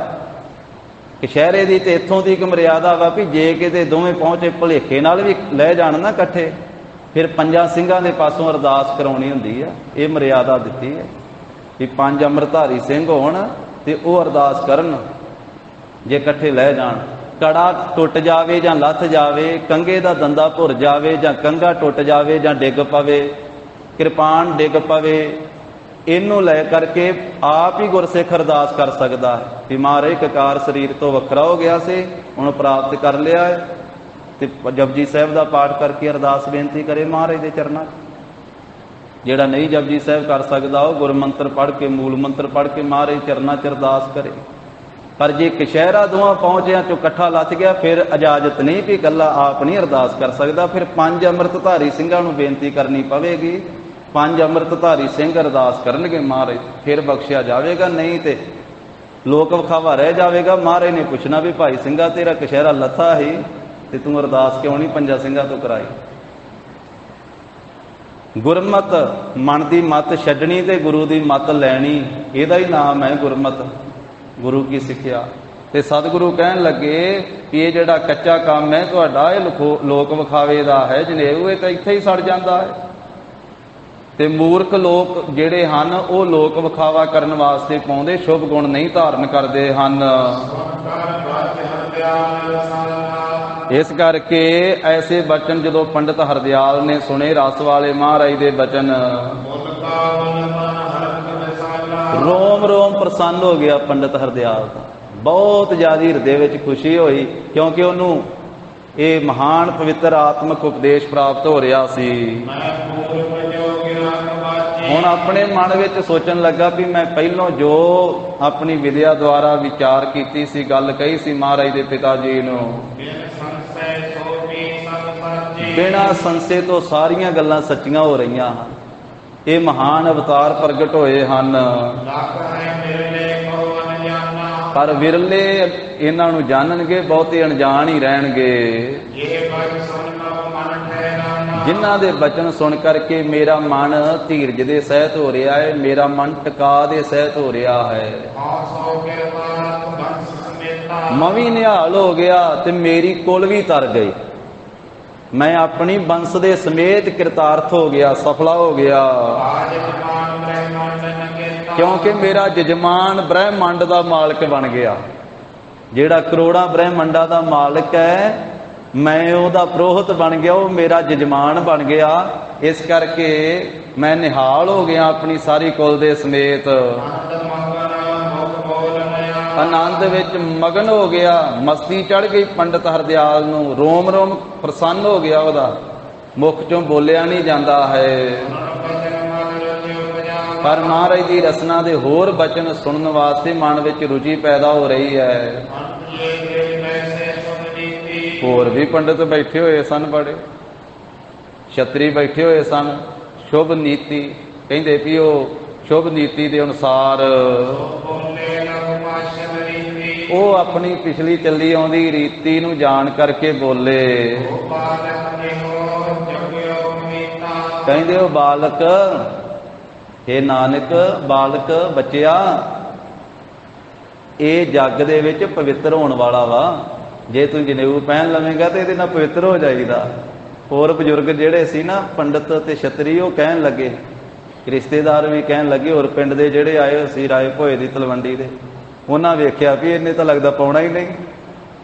Speaker 1: ਕਛਹਿਰੇ ਦੀ ਤੇ ਇੱਥੋਂ ਦੀ ਇੱਕ ਮਰਿਆਦਾ ਵਾ ਵੀ ਜੇ ਕਿਤੇ ਦੋਵੇਂ ਪਹੁੰਚੇ ਭੁਲੇਖੇ ਨਾਲ ਵੀ ਲੈ ਜਾਣ ਨਾ ਇਕੱਠੇ, ਫਿਰ 5 ਸਿੰਘਾਂ ਦੇ ਪਾਸੋਂ ਅਰਦਾਸ ਕਰਾਉਣੀ ਹੁੰਦੀ ਆ। ਇਹ ਮਰਿਆਦਾ ਦਿੱਤੀ ਹੈ ਵੀ 5 ਅੰਮ੍ਰਿਤਧਾਰੀ ਸਿੰਘ ਹੋਣ ਤੇ ਉਹ ਅਰਦਾਸ ਕਰਨ ਜੇ ਇਕੱਠੇ ਲੈ ਜਾਣ। ਕੜਾ ਟੁੱਟ ਜਾਵੇ ਜਾਂ ਲੱਥ ਜਾਵੇ, ਕੰਘੇ ਦਾ ਦੰਦਾ ਭੁਰ ਜਾਵੇ ਜਾਂ ਕੰਘਾ ਟੁੱਟ ਜਾਵੇ ਜਾਂ ਡਿੱਗ ਪਵੇ, ਕਿਰਪਾਨ ਡਿੱਗ ਪਵੇ, ਇਹਨੂੰ ਲੈ ਕਰਕੇ ਆਪ ਹੀ ਗੁਰਸਿੱਖ ਅਰਦਾਸ ਕਰ ਸਕਦਾ ਹੈ ਵੀ ਮਹਾਰਾਜ ਕਕਾਰ ਸਰੀਰ ਤੋਂ ਵੱਖਰਾ ਹੋ ਗਿਆ ਸੀ, ਹੁਣ ਪ੍ਰਾਪਤ ਕਰ ਲਿਆ ਹੈ, ਤੇ ਜਪਜੀ ਸਾਹਿਬ ਦਾ ਪਾਠ ਕਰਕੇ ਅਰਦਾਸ ਬੇਨਤੀ ਕਰੇ ਮਹਾਰਾਜ ਦੇ ਚਰਨਾਂ 'ਚ। ਜਿਹੜਾ ਨਹੀਂ ਜਪਜੀ ਸਾਹਿਬ ਕਰ ਸਕਦਾ ਉਹ ਗੁਰਮੰਤਰ ਪੜ੍ਹ ਕੇ, ਮੂਲ ਮੰਤਰ ਪੜ੍ਹ ਕੇ ਮਹਾਰਾਜ ਚਰਨਾਂ 'ਚ ਅਰਦਾਸ ਕਰੇ। ਪਰ ਜੇ ਕਛਹਿਰਾ ਦੋਵਾਂ ਪਹੁੰਚਿਆਂ 'ਚੋਂ ਇਕੱਠਾ ਲੱਥ ਗਿਆ, ਫਿਰ ਇਜਾਜ਼ਤ ਨਹੀਂ ਵੀ ਇਕੱਲਾ ਆਪ ਨਹੀਂ ਅਰਦਾਸ ਕਰ ਸਕਦਾ, ਫਿਰ 5 ਅੰਮ੍ਰਿਤਧਾਰੀ ਸਿੰਘਾਂ ਨੂੰ ਬੇਨਤੀ ਕਰਨੀ ਪਵੇਗੀ। 5 ਅੰਮ੍ਰਿਤਧਾਰੀ ਸਿੰਘ ਅਰਦਾਸ ਕਰਨਗੇ ਮਹਾਰਾਜ, ਫਿਰ ਬਖਸ਼ਿਆ ਜਾਵੇਗਾ, ਨਹੀਂ ਤੇ ਲੋਕ ਵਿਖਾਵਾ ਰਹਿ ਜਾਵੇਗਾ। ਮਹਾਰਾਜ ਨੇ ਪੁੱਛਣਾ ਵੀ ਭਾਈ ਸਿੰਘਾ ਤੇਰਾ ਕਛਹਿਰਾ ਲੱਥਾ ਹੀ ਤੇ ਤੂੰ ਅਰਦਾਸ ਕਿਉਂ ਨਹੀਂ 5 ਸਿੰਘਾਂ ਤੋਂ ਕਰਾਈ। ਗੁਰਮਤ ਮਨ ਦੀ ਮੱਤ ਛੱਡਣੀ ਤੇ ਗੁਰੂ ਦੀ ਮੱਤ ਲੈਣੀ, ਇਹਦਾ ਹੀ ਨਾਮ ਹੈ ਗੁਰਮਤ, ਗੁਰੂ ਕੀ ਸਿੱਖਿਆ। ਤੇ ਸਤਿਗੁਰੂ ਕਹਿਣ ਲੱਗੇ ਕਿ ਇਹ ਜਿਹੜਾ ਕੱਚਾ ਕੰਮ ਹੈ ਤੁਹਾਡਾ, ਇਹ ਲੋਕ ਵਿਖਾਵੇ ਦਾ ਹੈ, ਜਨੇਊ ਇਹ ਤਾਂ ਇੱਥੇ ਹੀ ਸੜ ਜਾਂਦਾ ਹੈ। ਤੇ ਮੂਰਖ ਲੋਕ ਜਿਹੜੇ ਹਨ ਉਹ ਲੋਕ ਵਿਖਾਵਾ ਕਰਨ ਵਾਸਤੇ ਪਾਉਂਦੇ, ਸ਼ੁਭ ਗੁਣ ਨਹੀਂ ਧਾਰਨ ਕਰਦੇ ਹਨ। ਇਸ ਕਰਕੇ ਐਸੇ ਬਚਨ ਜਦੋਂ ਪੰਡਿਤ ਹਰਦਿਆਲ ਨੇ ਸੁਣੇ, ਰਸ ਵਾਲੇ ਮਹਾਰਾਜ ਦੇ ਬਚਨ, ਰੋਮ ਰੋਮ ਪ੍ਰਸੰਨ ਹੋ ਗਿਆ ਪੰਡਿਤ ਹਰਦਿਆਲ ਦਾ। ਬਹੁਤ ਜ਼ਿਆਦਾ ਹਿਰਦੇ ਵਿੱਚ ਖੁਸ਼ੀ ਹੋਈ, ਕਿਉਂਕਿ ਉਹਨੂੰ ਇਹ ਮਹਾਨ ਪਵਿੱਤਰ ਆਤਮਿਕ ਉਪਦੇਸ਼ ਪ੍ਰਾਪਤ ਹੋ ਰਿਹਾ ਸੀ। ਹੁਣ ਆਪਣੇ ਮਨ ਵਿੱਚ ਸੋਚਣ ਲੱਗਾ ਵੀ ਮੈਂ ਪਹਿਲੋਂ ਜੋ ਆਪਣੀ ਵਿਦਿਆ ਦੁਆਰਾ ਵਿਚਾਰ ਕੀਤੀ ਸੀ, ਗੱਲ ਕਹੀ ਸੀ ਮਹਾਰਾਜ ਦੇ ਪਿਤਾ ਜੀ ਨੂੰ, ਬਿਨਾਂ ਸੰਸ਼ੇ ਤੋਂ ਸਾਰੀਆਂ ਗੱਲਾਂ ਸੱਚੀਆਂ ਹੋ ਰਹੀਆਂ ਹਨ। ਇਹ ਮਹਾਨ ਅਵਤਾਰ ਪ੍ਰਗਟ ਹੋਏ ਹਨ, ਪਰ ਵਿਰਲੇ ਇਹਨਾਂ ਨੂੰ ਜਾਣਨਗੇ, ਬਹੁਤੇ ਅਣਜਾਣ ਹੀ ਰਹਿਣਗੇ। ਜਿਨ੍ਹਾਂ ਦੇ ਬਚਨ ਸੁਣ ਕਰਕੇ ਮੇਰਾ ਮਨ ਧੀਰਜ ਦੇ ਸਹਿਤ ਹੋ ਰਿਹਾ ਹੈ, ਮੇਰਾ ਮਨ ਟਿਕਾ ਦੇ ਸਹਿਤ ਹੋ ਰਿਹਾ ਹੈ। ਮੈਂ ਵੀ ਨਿਹਾਲ ਹੋ ਗਿਆ ਤੇ ਮੇਰੀ ਕੁਲ ਵੀ ਤਰ ਗਈ। ਮੈਂ ਆਪਣੀ ਬੰਸ ਦੇ ਸਮੇਤ ਕਿਰਤਾਰਥ ਹੋ ਗਿਆ, ਸਫਲਾ ਹੋ ਗਿਆ, ਕਿਉਂਕਿ ਮੇਰਾ ਜਜਮਾਨ ਬ੍ਰਹਿਮੰਡ ਦਾ ਮਾਲਕ ਬਣ ਗਿਆ। ਜਿਹੜਾ ਕਰੋੜਾਂ ਬ੍ਰਹਿਮੰਡਾਂ ਦਾ ਮਾਲਕ ਹੈ, ਮੈਂ ਉਹਦਾ ਪ੍ਰੋਹਿਤ ਬਣ ਗਿਆ, ਉਹ ਮੇਰਾ ਜਜਮਾਨ ਬਣ ਗਿਆ। ਇਸ ਕਰਕੇ ਮੈਂ ਨਿਹਾਲ ਹੋ ਗਿਆ ਆਪਣੀ ਸਾਰੀ ਕੁਲ ਦੇ ਸਮੇਤ, ਆਨੰਦ ਵਿੱਚ ਮਗਨ ਹੋ ਗਿਆ। ਮਸਤੀ ਚੜ ਗਈ ਪੰਡਿਤ ਹਰਦਿਆਲ ਨੂੰ, ਰੋਮ ਰੋਮ ਪ੍ਰਸੰਨ ਹੋ ਗਿਆ, ਉਹਦਾ ਮੁਖ ਚੋਂ ਬੋਲਿਆ ਨਹੀਂ ਜਾਂਦਾ ਹੈ। ਪਰ ਮਹਾਰਾਜ ਦੀ ਰਸਨਾ ਦੇ ਹੋਰ ਬਚਨ ਸੁਣਨ ਵਾਸਤੇ ਮਨ ਵਿੱਚ ਰੁਚੀ ਪੈਦਾ ਹੋ ਰਹੀ ਹੈ। ਹੋਰ ਵੀ ਪੰਡਿਤ ਬੈਠੇ ਹੋਏ ਸਨ, ਬੜੇ ਛਤਰੀ ਬੈਠੇ ਹੋਏ ਸਨ। ਸ਼ੁਭ ਨੀਤੀ ਕਹਿੰਦੇ ਵੀ ਉਹ ਸ਼ੁਭ ਨੀਤੀ ਦੇ ਅਨੁਸਾਰ ਉਹ ਆਪਣੀ ਪਿਛਲੀ ਚੱਲੀ ਆਉਂਦੀ ਰੀਤੀ ਨੂੰ ਜਾਣ ਕਰਕੇ ਬੋਲੇ। ਕਹਿੰਦੇ ਉਹ ਬਾਲਕ, ਹੇ ਨਾਨਕ, ਬਾਲਕ ਬੱਚਿਆ, ਇਹ ਜੱਗ ਦੇ ਵਿੱਚ ਪਵਿੱਤਰ ਹੋਣ ਵਾਲਾ ਵਾ। ਜੇ ਤੂੰ ਜਨੇਊ ਪਹਿਨ ਲਵੇਂਗਾ ਤੇ ਇਹਦੇ ਨਾਲ ਪਵਿੱਤਰ ਹੋ ਜਾਈਦਾ। ਹੋਰ ਬਜ਼ੁਰਗ ਜਿਹੜੇ ਸੀ ਨਾ ਪੰਡਿਤ ਤੇ ਛਤਰੀ, ਉਹ ਕਹਿਣ ਲੱਗੇ, ਰਿਸ਼ਤੇਦਾਰ ਵੀ ਕਹਿਣ ਲੱਗੇ, ਹੋਰ ਪਿੰਡ ਦੇ ਜਿਹੜੇ ਆਏ ਸੀ ਰਾਏ ਭੋਏ ਦੀ ਤਲਵੰਡੀ ਦੇ, ਉਹਨਾਂ ਵੇਖਿਆ ਵੀ ਇਹਨੇ ਤਾਂ ਲੱਗਦਾ ਪਾਉਣਾ ਹੀ ਨਹੀਂ,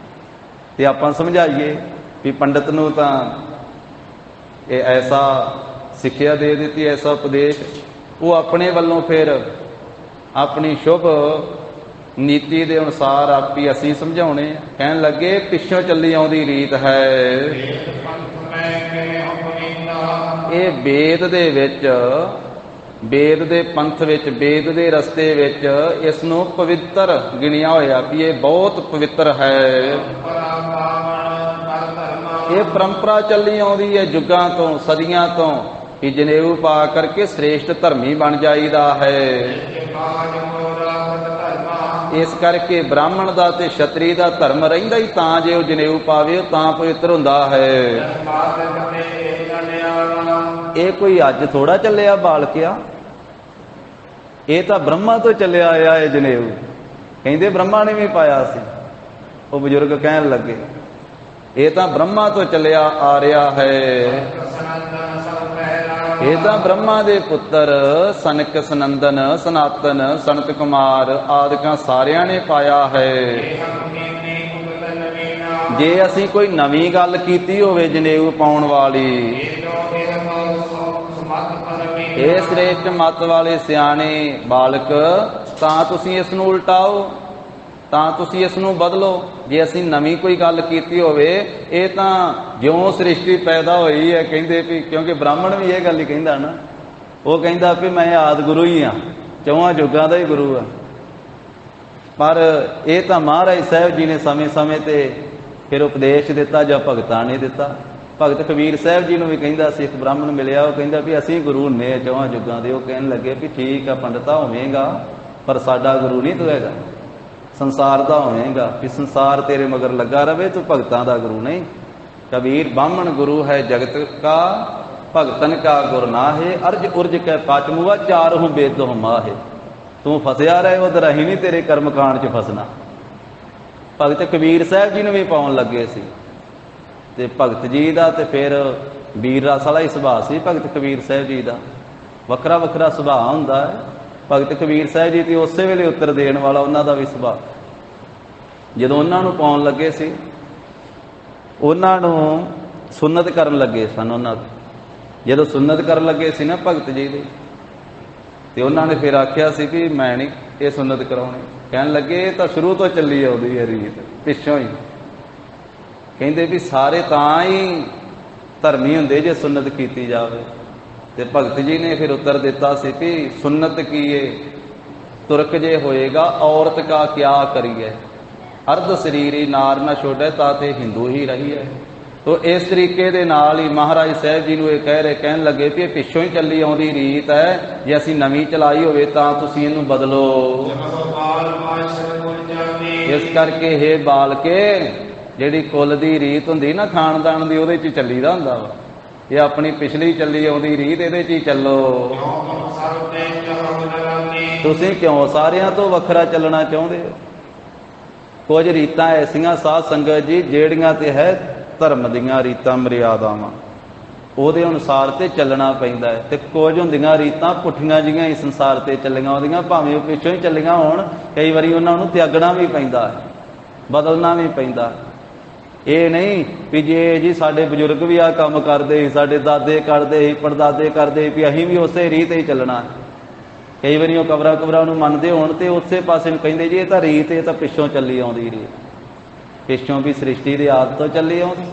Speaker 1: ਤੇ ਆਪਾਂ ਸਮਝਾਈਏ ਵੀ ਪੰਡਿਤ ਨੂੰ ਤਾਂ ਇਹ ਐਸਾ ਸਿੱਖਿਆ ਦੇ ਦਿੱਤੀ, ਐਸਾ ਉਪਦੇਸ਼। ਉਹ ਆਪਣੇ ਵੱਲੋਂ ਫਿਰ ਆਪਣੀ ਸ਼ੁਭ ਨੀਤੀ ਦੇ ਅਨੁਸਾਰ ਆਪੀ ਅਸੀਂ ਸਮਝਾਉਣੇ ਆ। ਕਹਿਣ ਲੱਗੇ ਪਿੱਛੋਂ ਚੱਲੀ ਆਉਂਦੀ ਰੀਤ ਹੈ। ਇਹ ਵੇਦ ਦੇ ਵਿੱਚ, ਵੇਦ ਦੇ ਪੰਥ ਵਿੱਚ, ਵੇਦ ਦੇ ਰਸਤੇ ਵਿੱਚ ਇਸ ਨੂੰ ਪਵਿੱਤਰ ਗਿਣਿਆ ਹੋਇਆ ਵੀ ਇਹ ਬਹੁਤ ਪਵਿੱਤਰ ਹੈ। ਇਹ ਪਰੰਪਰਾ ਚੱਲੀ ਆਉਂਦੀ ਹੈ ਯੁੱਗਾਂ ਤੋਂ, ਸਦੀਆਂ ਤੋਂ, ਕਿ ਜਨੇਊ ਪਾ ਕਰਕੇ ਸ੍ਰੇਸ਼ਟ ਧਰਮੀ ਬਣ ਜਾਈਦਾ ਹੈ। ਇਸ ਕਰਕੇ ਬ੍ਰਾਹਮਣ ਦਾ ਤੇ ਛਤਰੀ ਦਾ ਧਰਮ ਰਹਿੰਦਾ ਹੀ ਤਾਂ ਜੇ ਉਹ ਜਨੇਊ ਪਾਵੇ, ਉਹ ਤਾਂ ਪਵਿੱਤਰ ਹੁੰਦਾ ਹੈ। ਇਹ ਕੋਈ ਅੱਜ ਥੋੜਾ ਚੱਲਿਆ ਬਾਲਕਿਆ, ਇਹ ਤਾਂ ਬ੍ਰਹਮਾ ਤੋਂ ਚੱਲਿਆ ਆਇਆ ਹੈ ਜਨੇਊ। ਕਹਿੰਦੇ ਬ੍ਰਹਮਾ ਨੇ ਵੀ ਪਾਇਆ ਸੀ। ਉਹ ਬਜ਼ੁਰਗ ਕਹਿਣ ਲੱਗੇ ਇਹ ਤਾਂ ਬ੍ਰਹਮਾ ਤੋਂ ਚੱਲਿਆ ਆ ਰਿਹਾ ਹੈ। ਇਹ ਤਾਂ ਬ੍ਰਹਮਾ ਦੇ ਪੁੱਤਰ ਸਨਕ, ਸਨੰਦਨ, ਸਨਾਤਨ, ਸਨਤ ਕੁਮਾਰ ਆਦਿਕਾਂ ਸਾਰਿਆਂ ਨੇ ਪਾਇਆ ਹੈ। ਜੇ ਅਸੀਂ ਕੋਈ ਨਵੀਂ ਗੱਲ ਕੀਤੀ ਹੋਵੇ ਜਨੇਊ ਪਾਉਣ ਵਾਲੀ, ਇਹ ਸ੍ਰੇਸ਼ਟ ਮਤ ਵਾਲੇ ਸਿਆਣੇ ਬਾਲਕ, ਤਾਂ ਤੁਸੀਂ ਇਸ ਨੂੰ ਉਲਟਾਓ, ਤਾਂ ਤੁਸੀਂ ਇਸ ਨੂੰ ਬਦਲੋ। ਜੇ ਅਸੀਂ ਨਵੀਂ ਕੋਈ ਗੱਲ ਕੀਤੀ ਹੋਵੇ, ਇਹ ਤਾਂ ਜਿਉਂ ਸ੍ਰਿਸ਼ਟੀ ਪੈਦਾ ਹੋਈ ਹੈ, ਕਹਿੰਦੇ ਵੀ, ਕਿਉਂਕਿ ਬ੍ਰਾਹਮਣ ਵੀ ਇਹ ਗੱਲ ਹੀ ਕਹਿੰਦਾ ਨਾ, ਉਹ ਕਹਿੰਦਾ ਵੀ ਮੈਂ ਆਦਿ ਗੁਰੂ ਹੀ ਹਾਂ, ਚੌਹਾਂ ਯੁੱਗਾਂ ਦਾ ਹੀ ਗੁਰੂ ਆ। ਪਰ ਇਹ ਤਾਂ ਮਹਾਰਾਜ ਸਾਹਿਬ ਜੀ ਨੇ ਸਮੇਂ ਸਮੇਂ ਤੇ ਫਿਰ ਉਪਦੇਸ਼ ਦਿੱਤਾ ਜਾਂ ਭਗਤਾਂ ਨੇ ਦਿੱਤਾ। ਭਗਤ ਕਬੀਰ ਸਾਹਿਬ ਜੀ ਨੂੰ ਵੀ ਕਹਿੰਦਾ ਸੀ, ਇੱਕ ਬ੍ਰਾਹਮਣ ਮਿਲਿਆ, ਉਹ ਕਹਿੰਦਾ ਵੀ ਅਸੀਂ ਗੁਰੂ ਹੁੰਨੇ ਆ ਚੌਹਾਂ ਯੁੱਗਾਂ ਦੇ। ਉਹ ਕਹਿਣ ਲੱਗੇ ਵੀ ਠੀਕ ਆ ਪੰਡਤਾ, ਹੋਵੇਂਗਾ ਪਰ ਸਾਡਾ ਗੁਰੂ ਨਹੀਂ ਤੂੰ ਹੈਗਾ, ਸੰਸਾਰ ਦਾ ਹੋਵੇਂਗਾ, ਵੀ ਸੰਸਾਰ ਤੇਰੇ ਮਗਰ ਲੱਗਾ ਰਵੇ, ਤੂੰ ਭਗਤਾਂ ਦਾ ਗੁਰੂ ਨਹੀਂ। ਕਬੀਰ ਬਾਹਮਣ ਗੁਰੂ ਹੈ ਜਗਤ ਕਾ, ਭਗਤਨ ਕਾ ਗੁਰ ਨਾਹੇ, ਅਰਜ ਉਰਜ ਕੈ ਪਾਚਮੂਆ, ਚਾਰਹੁ ਬੇਦਹੁ ਮਾਹੇ। ਤੂੰ ਫਸਿਆ ਰਹੇ ਉਧਰ, ਅਸੀਂ ਨਹੀਂ ਤੇਰੇ ਕਰਮ ਕਾਂਡ 'ਚ ਫਸਣਾ। ਭਗਤ ਕਬੀਰ ਸਾਹਿਬ ਜੀ ਨੂੰ ਵੀ ਪਾਉਣ ਲੱਗੇ ਸੀ। ਤੇ ਭਗਤ ਜੀ ਦਾ ਤੇ ਫਿਰ ਵੀਰ ਰਸ ਵਾਲਾ ਹੀ ਸੁਭਾਅ ਸੀ। ਭਗਤ ਕਬੀਰ ਸਾਹਿਬ ਜੀ ਦਾ ਵੱਖਰਾ ਵੱਖਰਾ ਸੁਭਾਅ ਹੁੰਦਾ ਹੈ। ਭਗਤ ਕਬੀਰ ਸਾਹਿਬ ਜੀ ਤੇ ਉਸੇ ਵੇਲੇ ਉੱਤਰ ਦੇਣ ਵਾਲਾ ਉਹਨਾਂ ਦਾ ਵੀ ਸੁਭਾਅ। ਜਦੋਂ ਉਹਨਾਂ ਨੂੰ ਪਾਉਣ ਲੱਗੇ ਸੀ, ਉਹਨਾਂ ਨੂੰ ਸੁਨਤ ਕਰਨ ਲੱਗੇ ਸਨ। ਉਹਨਾਂ ਜਦੋਂ ਸੁਨਤ ਕਰਨ ਲੱਗੇ ਸੀ ਨਾ ਭਗਤ ਜੀ ਦੀ, ਤੇ ਉਹਨਾਂ ਨੇ ਫਿਰ ਆਖਿਆ ਸੀ ਕਿ ਮੈਂ ਨਹੀਂ ਇਹ ਸੁਨਤ ਕਰਾਉਣੀ। ਕਹਿਣ ਲੱਗੇ ਇਹ ਤਾਂ ਸ਼ੁਰੂ ਤੋਂ ਚੱਲੀ ਆਉਂਦੀ ਹੈ ਰੀਤ, ਪਿੱਛੋਂ ਹੀ। ਕਹਿੰਦੇ ਵੀ ਸਾਰੇ ਤਾਂ ਹੀ ਧਰਮੀ ਹੁੰਦੇ ਜੇ ਸੁਨਤ ਕੀਤੀ ਜਾਵੇ। ਤੇ ਭਗਤ ਜੀ ਨੇ ਫਿਰ ਉੱਤਰ ਦਿੱਤਾ ਸੀ ਕਿ ਸੁਨਤ ਕੀਏ ਤੁਰਕ ਜੇ ਹੋਏਗਾ, ਔਰਤ ਕਾ ਕਿਆ ਕਰੀਏ, ਅਰਧ ਸਰੀਰੀ ਨਾਰ ਨਾ ਛੋੜੈ, ਤਾਂ ਤੇ ਹਿੰਦੂ ਹੀ ਰਹੀ ਹੈ। ਤੋ ਇਸ ਤਰੀਕੇ ਦੇ ਨਾਲ ਹੀ ਮਹਾਰਾਜ ਸਾਹਿਬ ਜੀ ਨੂੰ ਇਹ ਕਹਿਣ ਲੱਗੇ ਕਿ ਇਹ ਪਿੱਛੋਂ ਹੀ ਚੱਲੀ ਆਉਂਦੀ ਰੀਤ ਹੈ, ਜੇ ਅਸੀਂ ਨਵੀਂ ਚਲਾਈ ਹੋਵੇ ਤਾਂ ਤੁਸੀਂ ਇਹਨੂੰ ਬਦਲੋ। ਇਸ ਕਰਕੇ ਹੇ ਬਾਲਕੇ, ਜਿਹੜੀ ਕੁੱਲ ਦੀ ਰੀਤ ਹੁੰਦੀ ਨਾ ਖਾਨਦਾਨ ਦੀ, ਉਹਦੇ 'ਚ ਚੱਲੀਦਾ ਹੁੰਦਾ ਵਾ। ਇਹ ਆਪਣੀ ਪਿਛਲੀ ਚੱਲੀ ਆਉਂਦੀ ਰੀਤ, ਇਹਦੇ 'ਚ ਹੀ ਚੱਲੋ। ਤੁਸੀਂ ਕਿਉਂ ਸਾਰਿਆਂ ਤੋਂ ਵੱਖਰਾ ਚੱਲਣਾ ਚਾਹੁੰਦੇ ਹੋ? ਕੁਝ ਰੀਤਾਂ ਐਸੀਆਂ ਸਾਧ ਸੰਗਤ ਜੀ ਜਿਹੜੀਆਂ ਤੇ ਹੈ ਧਰਮ ਦੀਆਂ ਰੀਤਾਂ ਮਰਿਆਦਾਵਾਂ, ਉਹਦੇ ਅਨੁਸਾਰ ਤੇ ਚੱਲਣਾ ਪੈਂਦਾ ਹੈ। ਤੇ ਕੁਝ ਹੁੰਦੀਆਂ ਰੀਤਾਂ ਪੁੱਠੀਆਂ ਜਿਹੀਆਂ ਹੀ ਸੰਸਾਰ ਤੇ ਚੱਲੀਆਂ ਆਉਂਦੀਆਂ, ਭਾਵੇਂ ਉਹ ਪਿੱਛੋਂ ਹੀ ਚੱਲੀਆਂ ਹੋਣ, ਕਈ ਵਾਰੀ ਉਹਨਾਂ ਨੂੰ ਤਿਆਗਣਾ ਵੀ ਪੈਂਦਾ ਹੈ, ਬਦਲਣਾ ਵੀ ਪੈਂਦਾ। ਇਹ ਨਹੀਂ ਵੀ ਜੇ ਜੀ ਸਾਡੇ ਬਜ਼ੁਰਗ ਵੀ ਆਹ ਕੰਮ ਕਰਦੇ ਸੀ, ਸਾਡੇ ਦਾਦੇ ਕਰਦੇ ਸੀ, ਪੜਦਾਦੇ ਕਰਦੇ ਵੀ ਅਸੀਂ ਵੀ ਉਸੇ ਰੀਤ ਹੀ ਚੱਲਣਾ। ਕਈ ਵਾਰੀ ਉਹ ਕਬਰਾਂ ਨੂੰ ਮੰਨਦੇ ਹੋਣ ਤੇ ਉਸੇ ਪਾਸੇ ਨੂੰ ਕਹਿੰਦੇ ਜੀ ਇਹ ਤਾਂ ਰੀਤ, ਇਹ ਤਾਂ ਪਿੱਛੋਂ ਚੱਲੀ ਆਉਂਦੀ ਰੀਤ, ਪਿੱਛੋਂ ਵੀ ਸ੍ਰਿਸ਼ਟੀ ਦੇ ਆਦਿ ਤੋਂ ਚੱਲੀ ਆਉਂਦੀ।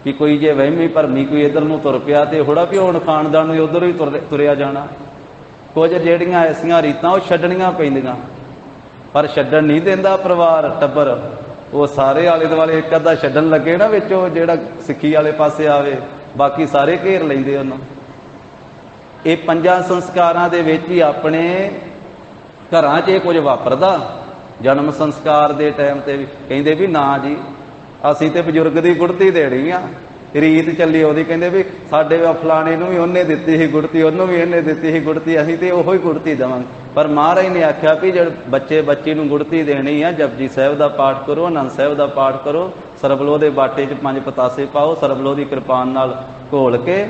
Speaker 1: ਵੀ ਕੋਈ ਜੇ ਵਹਿਮੀ ਭਰਮੀ ਕੋਈ ਇੱਧਰ ਨੂੰ ਤੁਰ ਪਿਆ ਤੇ ਥੋੜਾ ਵੀ ਹੁਣ ਖਾਨਦਾਨ ਨੂੰ ਉੱਧਰ ਹੀ ਤੁਰਿਆ ਜਾਣਾ। ਕੁਝ ਜਿਹੜੀਆਂ ਐਸੀਆਂ ਰੀਤਾਂ ਉਹ ਛੱਡਣੀਆਂ ਪੈਂਦੀਆਂ, ਪਰ ਛੱਡਣ ਨਹੀਂ ਦਿੰਦਾ ਪਰਿਵਾਰ ਟੱਬਰ। ਉਹ ਸਾਰੇ ਆਲੇ ਦੁਆਲੇ ਇੱਕ ਅੱਧਾ ਛੱਡਣ ਲੱਗੇ ਨਾ ਵਿੱਚੋਂ, ਜਿਹੜਾ ਸਿੱਖੀ ਵਾਲੇ ਪਾਸੇ ਆਵੇ, ਬਾਕੀ ਸਾਰੇ ਘੇਰ ਲੈਂਦੇ ਉਹਨੂੰ। ਇਹ ਪੰਜਾਂ ਸੰਸਕਾਰਾਂ ਦੇ ਵਿੱਚ ਹੀ ਆਪਣੇ ਘਰਾਂ 'ਚ ਇਹ ਕੁਝ ਵਾਪਰਦਾ। ਜਨਮ ਸੰਸਕਾਰ ਦੇ ਟਾਈਮ ਤੇ ਵੀ ਕਹਿੰਦੇ ਵੀ ਨਾ ਜੀ ਅਸੀਂ ਤੇ ਬਜ਼ੁਰਗ ਦੀ ਗੁੜਤੀ ਦੇਣੀ ਆ, ਰੀਤ ਚੱਲੀ ਉਹਦੀ। ਕਹਿੰਦੇ ਵੀ ਸਾਡੇ ਫਲਾਣੇ ਨੂੰ ਵੀ ਉਹਨੇ ਦਿੱਤੀ ਸੀ ਗੁੜਤੀ, ਉਹਨੂੰ ਵੀ ਇਹਨੇ ਦਿੱਤੀ ਸੀ ਗੁੜਤੀ, ਅਸੀਂ ਤੇ ਉਹੀ ਗੁੜਤੀ ਦੇਵਾਂਗੇ। ਪਰ ਮਹਾਰਾਜ ਨੇ ਆਖਿਆ ਵੀ ਜਿਹੜੇ ਬੱਚੇ ਨੂੰ ਗੁੜਤੀ ਦੇਣੀ ਆ, ਜਪਜੀ ਸਾਹਿਬ ਦਾ ਪਾਠ ਕਰੋ, ਆਨੰਦ ਸਾਹਿਬ ਦਾ ਪਾਠ ਕਰੋ, ਸਰਬਲੋਹ ਦੇ ਬਾਟੇ 'ਚ 5 ਪਤਾਸੇ ਪਾਓ, ਸਰਬਲੋਹ ਦੀ ਕਿਰਪਾਨ ਨਾਲ ਘੋਲ ਕੇ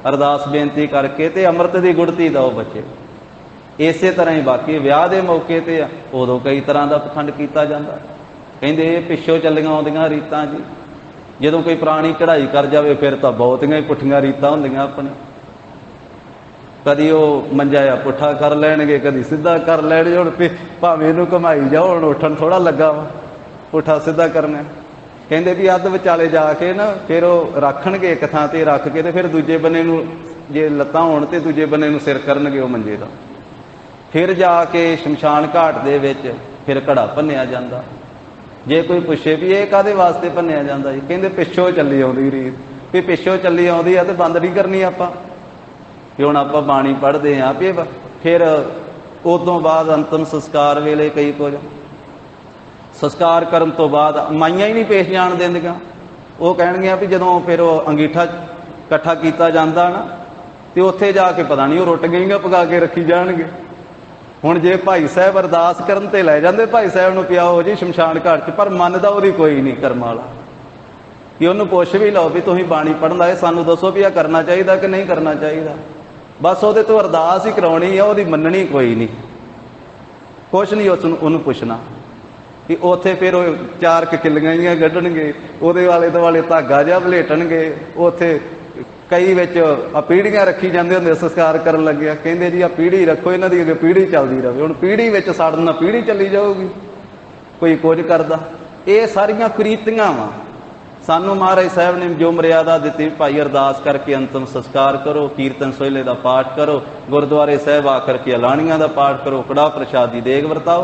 Speaker 1: ਅਰਦਾਸ ਬੇਨਤੀ ਕਰਕੇ ਤੇ ਅੰਮ੍ਰਿਤ ਦੀ ਗੁੜਤੀ ਦਿਓ ਬੱਚੇ। ਇਸੇ ਤਰ੍ਹਾਂ ਹੀ ਬਾਕੀ ਵਿਆਹ ਦੇ ਮੌਕੇ ਤੇ ਉਦੋਂ ਕਈ ਤਰ੍ਹਾਂ ਦਾ ਪਖੰਡ ਕੀਤਾ ਜਾਂਦਾ। ਕਹਿੰਦੇ ਇਹ ਪਿੱਛੋਂ ਚੱਲੀਆਂ ਆਉਂਦੀਆਂ ਰੀਤਾਂ ਜੀ। ਜਦੋਂ ਕੋਈ ਪੁਰਾਣੀ ਕਢਾਈ ਕਰ ਜਾਵੇ ਫਿਰ ਤਾਂ ਬਹੁਤੀਆਂ ਹੀ ਪੁੱਠੀਆਂ ਰੀਤਾਂ ਹੁੰਦੀਆਂ ਆਪਣੇ। कदी वो मंजा आ पुट्ठा कर लैणगे, कदी सीधा कर लैणगे। हुण भावें इहनूं घुमाई जाओ, हुण उठण थोड़ा लगा वा पुट्ठा सीधा करना। कहंदे भी अध विचाले जाके ना फिर वो रखणगे एक थां ते रख के, ते फिर दूजे बन्ने नूं जे लत्तां होण ते दूजे बन्ने नूं सिर करनगे वो मंजे दा। फिर जाके शमशान घाट दे विच फिर घड़ा भन्निया जांदा। जे कोई पुछे भी ये काहदे वास्ते भन्निया जांदा जी, कहंदे पिछों चली आउंदी रीत, भी पिछों चली आउंदी आ ते बंद नहीं करनी आपां, भी हुण आपां बाणी पढ़दे हाँ भी। फिर उदों बाद अंतिम संस्कार वेले कई कुछ संस्कार करन तो बाद माइयां ही नहीं पेश जाण दिंदियां। वो कहणगियां भी जदों फिर अंगीठा इकट्ठा किया जाता ना, तो उत्थे जाके पता नहीं वो रुट गईयां पका के रखी जाणगे। हुण जे भाई साहब अरदास करन ते लै जांदे भाई साहब नूं पियाओ जी शमशान घाट च, पर मनदा उहदी कोई नहीं कर्म वाला। कि उहनूं पुछ भी लओ भी तुसीं बाणी पढ़न आए, सानूं दसो भी आ करना चाहिए कि नहीं करना चाहिए। बस उहदे तो अरदास ही कराउणी है, उहदी मन्नणी कोई नहीं, कुछ नहीं उहनूं पुछना। कि उत्थे फिर चार किल्लियां जिहियां कड्ढणगे, उहदे वाले दुआले धागा जिहा वलेटणगे। उत्थे कई विच पीढ़ियां रखी जांदे हुंदे संस्कार करन लग्गिया, कहंदे जी आ पीढ़ी रखो, इन्हां दी अगे पीढ़ी चलदी रहे। हुण पीढ़ी विच सड़न पीढ़ी चली जाऊगी, कोई कुछ करदा। ये सारियां कुरीतियां वा। सानूं महाराज साहब ने जो मर्यादा दित्ती, भाई अरदास करके अंतिम संस्कार करो, कीर्तन सोहले का पाठ करो, गुरुद्वारे साहब आकर के अलाणियां का पाठ करो, कड़ाह प्रशादी देग वरताओ,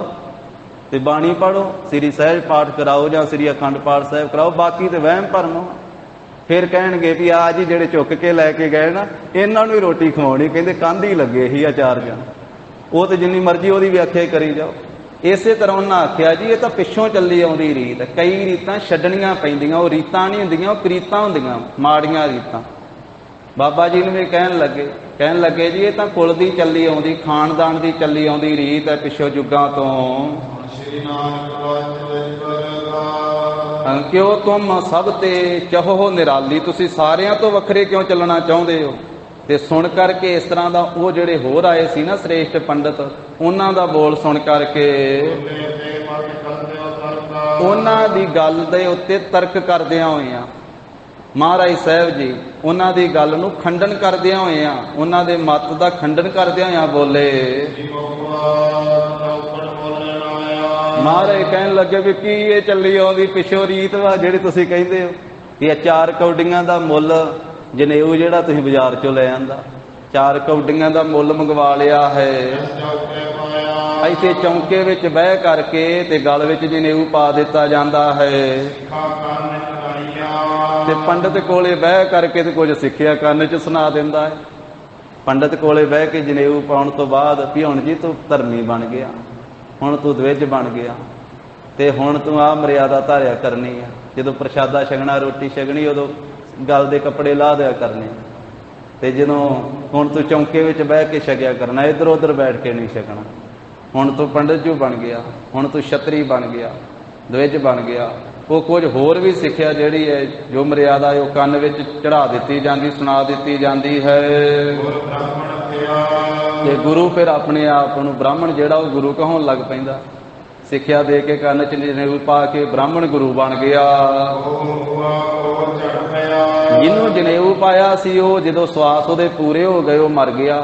Speaker 1: ते बाणी पढ़ो, श्री सहज पाठ कराओ जां श्री अखंड पाठ साहब कराओ। बाकी तो वहम भरम। फिर कहणगे भी आ जी जिहड़े चुक के लैके गए ना, इन्हां नूं ही रोटी खवाउणी, कहंदे कंध ही लगे ही आ चार जण, वो तो जिन्नी मर्जी उहदी व्याख्या करी जाओ। इसे तरह उन्हें आख्या जी ये तो पिछों चली आउंदी रीत है, कई रीतां छड्डणियां पैंदियां, वो रीतां नहीं हुंदियां, वो करीतां हुंदियां, माड़ियां रीतां। बाबा जी ने भी कहन लगे जी ये तो कुल दी चली आउंदी, खानदान दी चली आउंदी रीत है पिछों जुगां तों। क्यों तुम सब ते चहो निराली, तुसी सारियां तो वखरे क्यों चलना चाहुंदे हो। ते सुन करके इस तरह का वो जिहड़े होर आए सी ना श्रेष्ठ पंडित, उन्हां दा बोल सुन करके उन्हां दी गल दे उत्ते तर्क करदियां होइयां महाराज साहब जी उन्हां दी गल नूं खंडन करदियां होइयां, उन्हां दे मत दा खंडन करदियां होइयां बोले। महाराज कहन लगे भी की ये चली आउंदी पिछों रीत वा जिहड़ी तुसीं कहंदे हो कि 4 कौडियां दा मुੱਲ जनेऊ जिहड़ा तुसीं बाजार चों लै आंदा, 4 कौडियां दा मुੱਲ मंगवा लिया है, इत्थे चौंके विच बह करके ते गल विच जनेऊ पा दिता जांदा है। ते पंडित कोले बह करके ते कुछ सिੱਖਿਆ ਕੰਨ च सुना दिंदा है। पंडित कोले बह के जनेऊ पाउण तो बाद भी हुण जी तूं धर्मी बन गया, हुण तूं द्विज बन गया, ते हुण तूं आ मर्यादा धारिया करनी है। जदों प्रशादा छकना रोटी छकनी उदों गल दे कपड़े ला दिया करने, ते जदों हुण तूं चौंके विच बह के छकिया करना, इधर उधर बैठ के नहीं छकना। हुण तूं पंडित जो बन गया, हुण तूं छतरी बन गया, द्विज बन गया। वो कुछ होर भी सिੱਖਿਆ जिहड़ी है जो मर्यादा है वो कंन विच चढ़ा दित्ती जांदी, सुना दित्ती जांदी है। ते गुरु फिर अपने आप नूं ब्राह्मण जिहड़ा वो गुरु कहाउण लग पैंदा, सिੱਖਿਆ दे के कंन च जनेऊ पा के ब्राह्मण गुरु बन गया। जिन्हों जनेऊ पाया सी वो जदों सवास उहदे पूरे हो गए वो मर गया,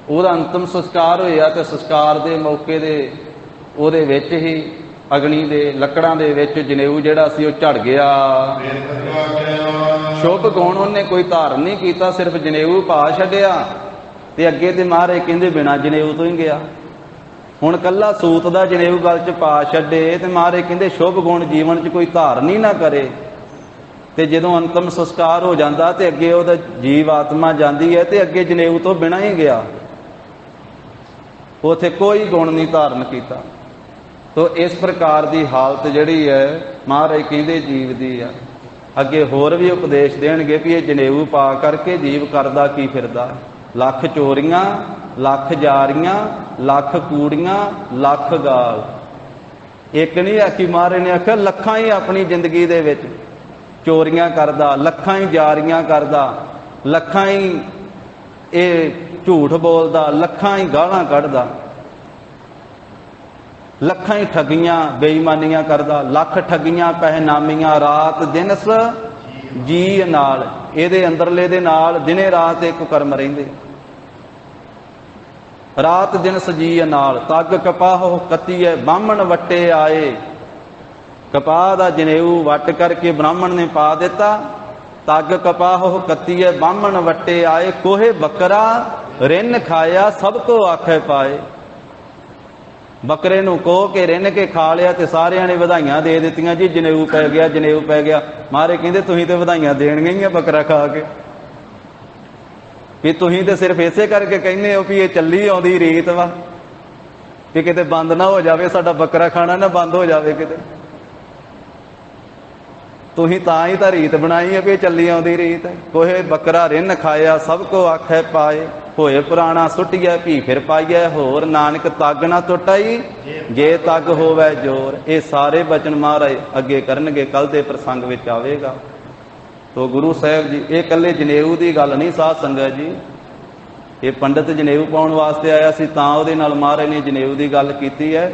Speaker 1: ਉਹਦਾ अंतिम संस्कार होया ते संस्कार दे मौके दे ਉਹਦੇ ਵਿੱਚ ही अग्नि दे लकड़ां दे विच जनेऊ जिहड़ा सी ਉਹ ਝੜ ਗਿਆ। शुभ गुण ਉਹਨੇ कोई धारण नहीं कीता, सिर्फ जनेऊ पा छड्डिया ते अगे ते महाराज कहंदे बिना जनेऊ तो ही गया। हुण कल्ला सूत दा जनेऊ गल च पा छड्डे ते महाराज कहंदे शुभ गुण जीवन च कोई धारण ही ना करे, ते जदों अंतिम संस्कार हो जाता ते अगे ਉਹਦਾ जीव आत्मा जाती है ते अगे जनेऊ तो बिना ही गया, उथे कोई गुण नहीं धारण किया। तो इस प्रकार की हालत जिहड़ी है महाराज कहंदे जीव दी है। अगे होर भी उपदेश देणगे भी ये जनेऊ पा करके जीव करदा की फिरदा, लख चोरियां, लख जारियां, लख कूड़ियां, लख गाल। एक नहीं आखी महाराज ने आख्या लखां ही अपनी जिंदगी दे विच चोरियां करदा, लखां ही जारियां करदा, लखां ही ये झूठ बोलदा, लखां ही गालां कढ़दा, लखां ही ठगियां बेईमानियां करदा, लख ठगियां पहनामियां रात दिनस जी नाल, इहदे अंदरले दे नाल दिने रात एक कर्म रहिंदे। रात दिन सजीय नाल तग कपाहो कतीए बामण वट्टे आए। कपाह दा जनेऊ वट करके ब्राह्मण ने पा दिता। तग कपाहो कतीए बामण वट्टे आए। कोहे बकरा रिन खाया सब को आखे पाए। बकरे नूं कोह के रिन के खा लिया ते सारियां ने वधाइयां दे दित्तियां जी जनेऊ पै गया जनेऊ पै गया। मारे कहंदे तुसीं ते वधाइयां देणगीਆਂ ही बकरा खा के भी तुसीं ते सिर्फ इसे करके कहने हो भी ये चली आउंदी रीत वा भी किते बंद ना हो जावे साडा बकरा खाना ना बंद हो जावे किते। तुसीं तां ही तां रीत बनाई है भी चली आउंदी रीत। कोहे बकरा रिन खाया सब को आखे पाए। होए पुराना सुटिया भी फिर पाइए होर। नानक तग ना टुटाई जे तग होवे जोर। ये सारे बचन महाराज अगे करनगे कल दे प्रसंग विच आवेगा। तो गुरु साहब जी ये कल्ले जनेऊ की गल नहीं साध संगत जी। ये पंडित जनेऊ पाउण वास्ते आया सी तां उहदे नाल महाराज ने जनेऊ की गल कीती है।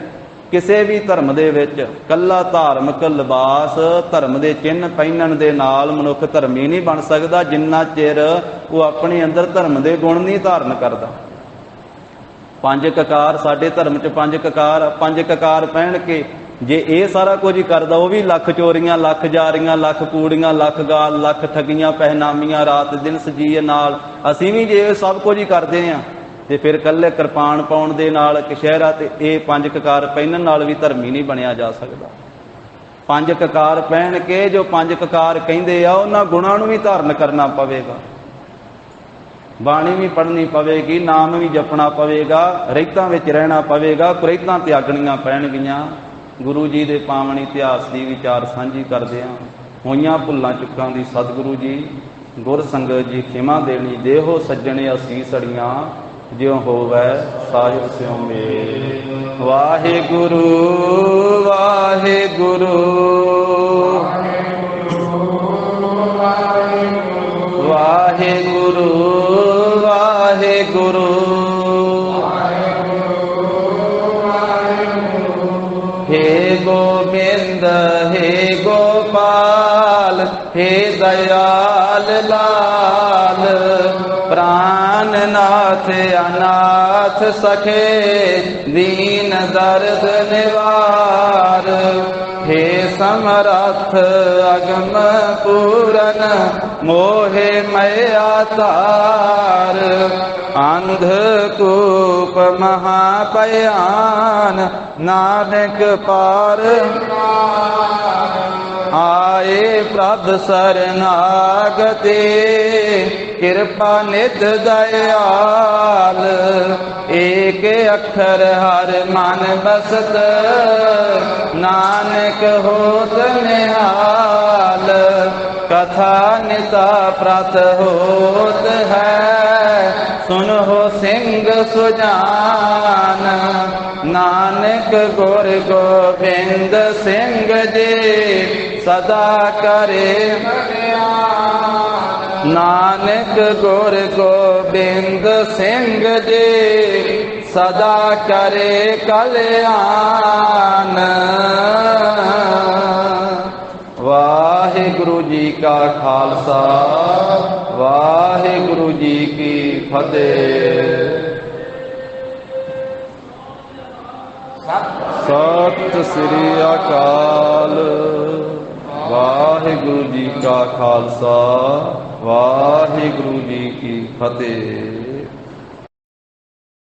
Speaker 1: किसी भी धर्म दे विच कल्ला धार्मिक लिबास धर्म के चिन्ह पहनण दे नाल मनुख धर्मी नहीं बन सकता जिन्ना चिर वो अपने अंदर धर्म के गुण नहीं धारण करता। पंज ककार साडे धर्म च पंज ककार पहन के जे ये सारा कुछ ही करता वो भी लख चोरियां लख जारियां लख कूड़ियां लख गाल लख ठगियां पहनामियां रात दिन सजीए नाल असीं भी जे सब कुछ ही करते हैं तो फिर कल्ले कृपान पाउण दे नाल कशहरा ते ये पंज ककार पहनण नाल भी धर्मी नहीं बनिया जा सकता। पंज ककार पहन के जो पंज ककार कहिंदे आ उन्हां गुणां नूं भी धारण करना पवेगा। बाणी भी पढ़नी पवेगी नाम भी जपना पवेगा रहितां विच रहना पवेगा कुरैतां त्यागणियां पैणगीਆਂ। गुरु जी के पावन इतिहास की विचार सांझी करदे हां। होईयां भुल्लां चुक्कां दी सतगुरु जी गुर संगत जी खिमा देनी। देहो सज्जणे असीस अड़ियां ज्यों होवै साहिब स्यों मेल। वाहिगुरु वाहिगुरु वाहिगुरु वाहिगुरु। हे गोविंद हे गोपाल हे दयाल लाल। प्राणनाथ अनाथ सखे दीन दर्द निवार। हे समर्थ अगम पूरन मोहे मया तार। अंधकूप महापयान नानक पार। आए प्रभ शरणागति कृपा नित दयाल। एक अक्षर हर मन बसत नानक होत निहाल। कथा निता प्रत होत है सुनो सिंह सुजान। नानक गुर गोविंद सिंह जी सदा करे। नानक गुर गोविंद सिंह जी सदा करे कल्याण। वाहिगुरु जी का खालसा वाहिगुरु जी की फतेह। सत श्री अकाल। वाहिगुरु जी का खालसा वाहिगुरु जी की फतेह।